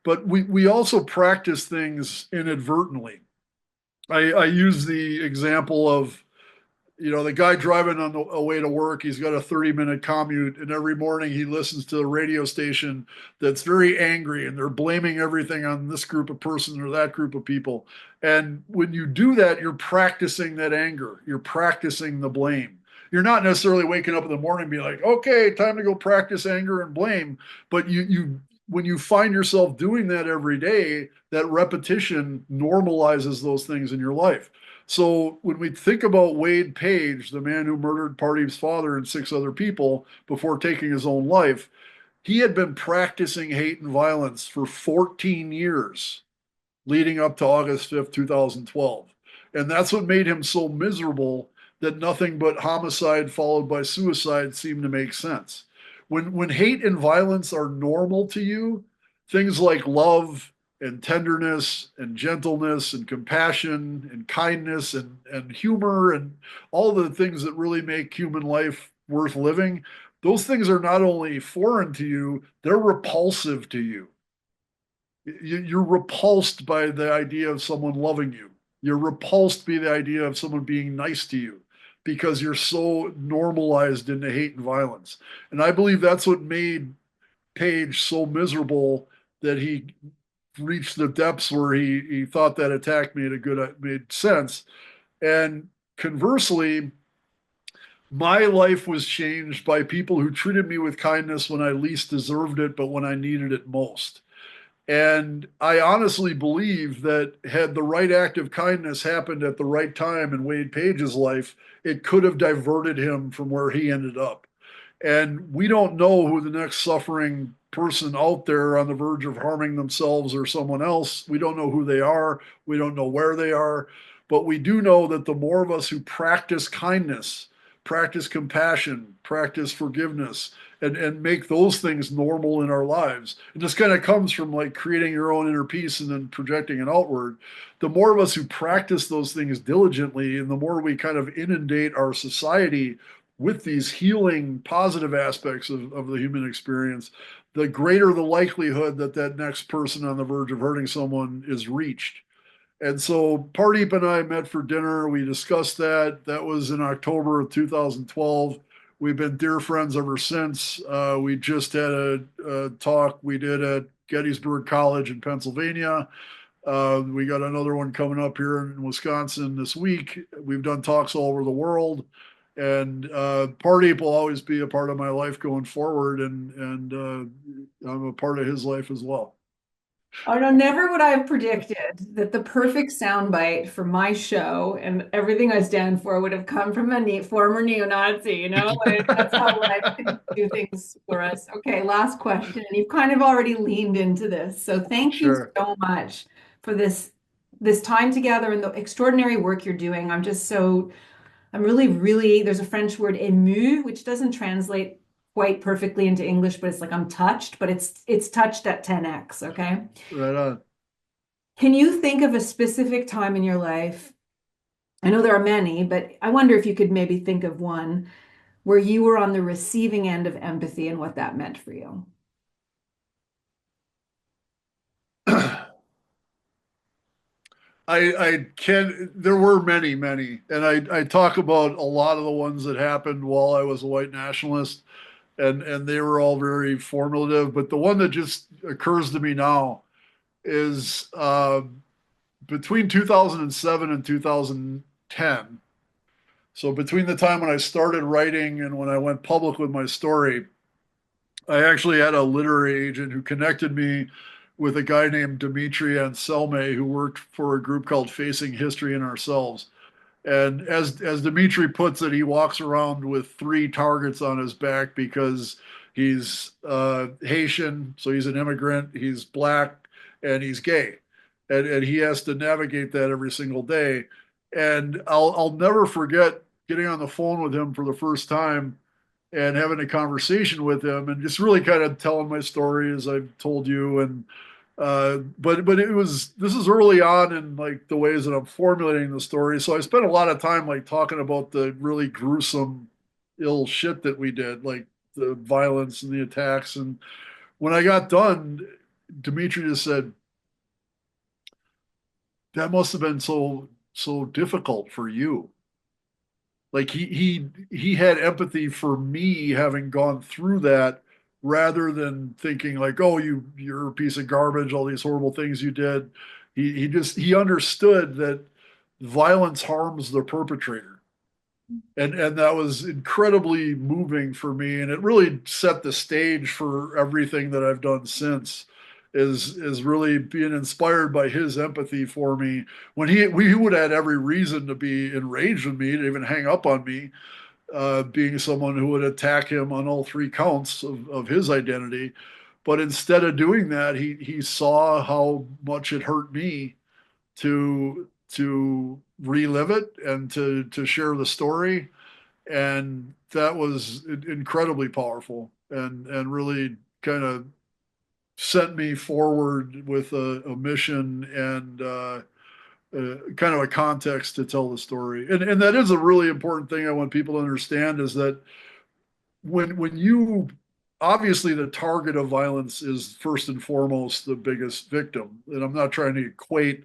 but we also practice things inadvertently. I use the example of the guy driving on the way to work, he's got a 30-minute commute, and every morning he listens to a radio station that's very angry, and they're blaming everything on this group of person or that group of people. And when you do that, you're practicing that anger. You're practicing the blame. You're not necessarily waking up in the morning and being like, okay, time to go practice anger and blame. But when you find yourself doing that every day, that repetition normalizes those things in your life. So when we think about Wade Page, the man who murdered Pardeep's father and 6 other people before taking his own life, he had been practicing hate and violence for 14 years leading up to August 5th, 2012. And that's what made him so miserable that nothing but homicide followed by suicide seemed to make sense. When hate and violence are normal to you, things like love and tenderness and gentleness and compassion and kindness and humor and all the things that really make human life worth living, those things are not only foreign to you, they're repulsive to you. You're repulsed by the idea of someone loving you. You're repulsed by the idea of someone being nice to you because you're so normalized into hate and violence. And I believe that's what made Page so miserable that he reached the depths where he thought that attack made sense. And conversely, my life was changed by people who treated me with kindness when I least deserved it, but when I needed it most. And I honestly believe that had the right act of kindness happened at the right time in Wade Page's life, it could have diverted him from where he ended up. And we don't know who the next suffering person out there on the verge of harming themselves or someone else. We don't know who they are. We don't know where they are. But we do know that the more of us who practice kindness, practice compassion, practice forgiveness, and make those things normal in our lives. And this kind of comes from like creating your own inner peace and then projecting it outward. The more of us who practice those things diligently, and the more we kind of inundate our society with these healing, positive aspects of the human experience, the greater the likelihood that that next person on the verge of hurting someone is reached. And so Pardeep and I met for dinner. We discussed that. That was in October of 2012. We've been dear friends ever since. We just had a talk we did at Gettysburg College in Pennsylvania. We got another one coming up here in Wisconsin this week. We've done talks all over the world. And Pardeep will always be a part of my life going forward. And I'm a part of his life as well. Oh no, never would I have predicted that the perfect soundbite for my show and everything I stand for would have come from a former neo-Nazi, Like, that's how life can do things for us. Okay, last question. And you've kind of already leaned into this. So thank you so much for this time together and the extraordinary work you're doing. I'm really, there's a French word ému, which doesn't translate quite perfectly into English, but it's like I'm touched, but it's touched at 10x, okay? Right on. Can you think of a specific time in your life? I know there are many, but I wonder if you could maybe think of one where you were on the receiving end of empathy and what that meant for you. There were many, and I talk about a lot of the ones that happened while I was a white nationalist, and they were all very formative. But the one that just occurs to me now is between 2007 and 2010. So between the time when I started writing and when I went public with my story, I actually had a literary agent who connected me with a guy named Dimitri Anselme who worked for a group called Facing History and Ourselves. And as Dimitri puts it, he walks around with 3 targets on his back because he's Haitian, so he's an immigrant, he's black, and he's gay. And he has to navigate that every single day. And I'll never forget getting on the phone with him for the first time and having a conversation with him and just really kind of telling my story as I've told you. And but this is early on in like the ways that I'm formulating the story. So I spent a lot of time like talking about the really gruesome, ill shit that we did, like the violence and the attacks. And when I got done, Dimitri just said, "That must have been so difficult for you." Like he had empathy for me having gone through that, rather than thinking like, oh, you're a piece of garbage, all these horrible things you did. He understood that violence harms the perpetrator. And that was incredibly moving for me, and it really set the stage for everything that I've done since. Is really being inspired by his empathy for me, when he would have had every reason to be enraged with me, to even hang up on me, being someone who would attack him on all three counts of his identity. But instead of doing that, he saw how much it hurt me to relive it and to share the story. And that was incredibly powerful, and really kind of sent me forward with a mission, and kind of a context to tell the story. And that is a really important thing I want people to understand, is that when you, obviously the target of violence is first and foremost the biggest victim. And I'm not trying to equate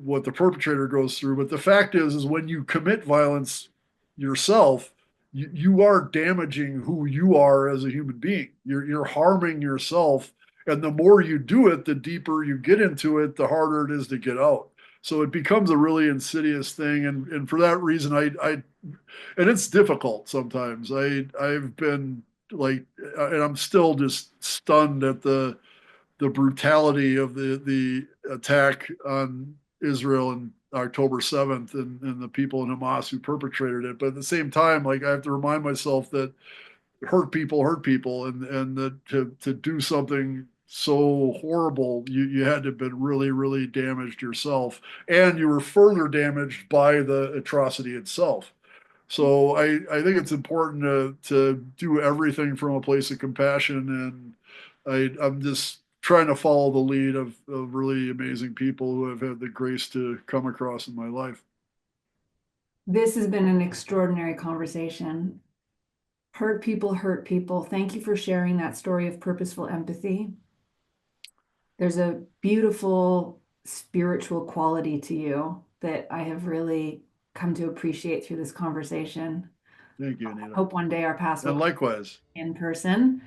what the perpetrator goes through, but the fact is when you commit violence yourself, you are damaging who you are as a human being. You're harming yourself. And the more you do it, the deeper you get into it, the harder it is to get out. So it becomes a really insidious thing. And for that reason, and it's difficult sometimes. I've been like, and I'm still just stunned at the brutality of the attack on Israel on October 7th, and the people in Hamas who perpetrated it. But at the same time, like, I have to remind myself that hurt people, and that to do something so horrible, you had to have been really, really damaged yourself, and you were further damaged by the atrocity itself. So I think it's important to do everything from a place of compassion, and I'm just trying to follow the lead of really amazing people who have had the grace to come across in my life. This has been an extraordinary conversation. Hurt people hurt people. Thank you for sharing that story of purposeful empathy. There's a beautiful spiritual quality to you that I have really come to appreciate through this conversation. Thank you, Anita. I hope one day our paths will And likewise. in person.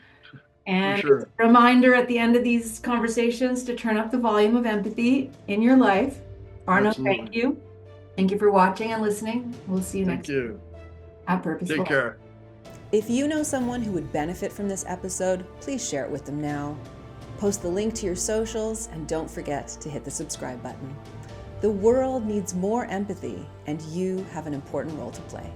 And sure. a reminder at the end of these conversations to turn up the volume of empathy in your life. Arno, Absolutely. thank you. Thank you for watching and listening. We'll see you next week at Purposeful. Take care. If you know someone who would benefit from this episode, please share it with them now. Post the link to your socials, and don't forget to hit the subscribe button. The world needs more empathy, and you have an important role to play.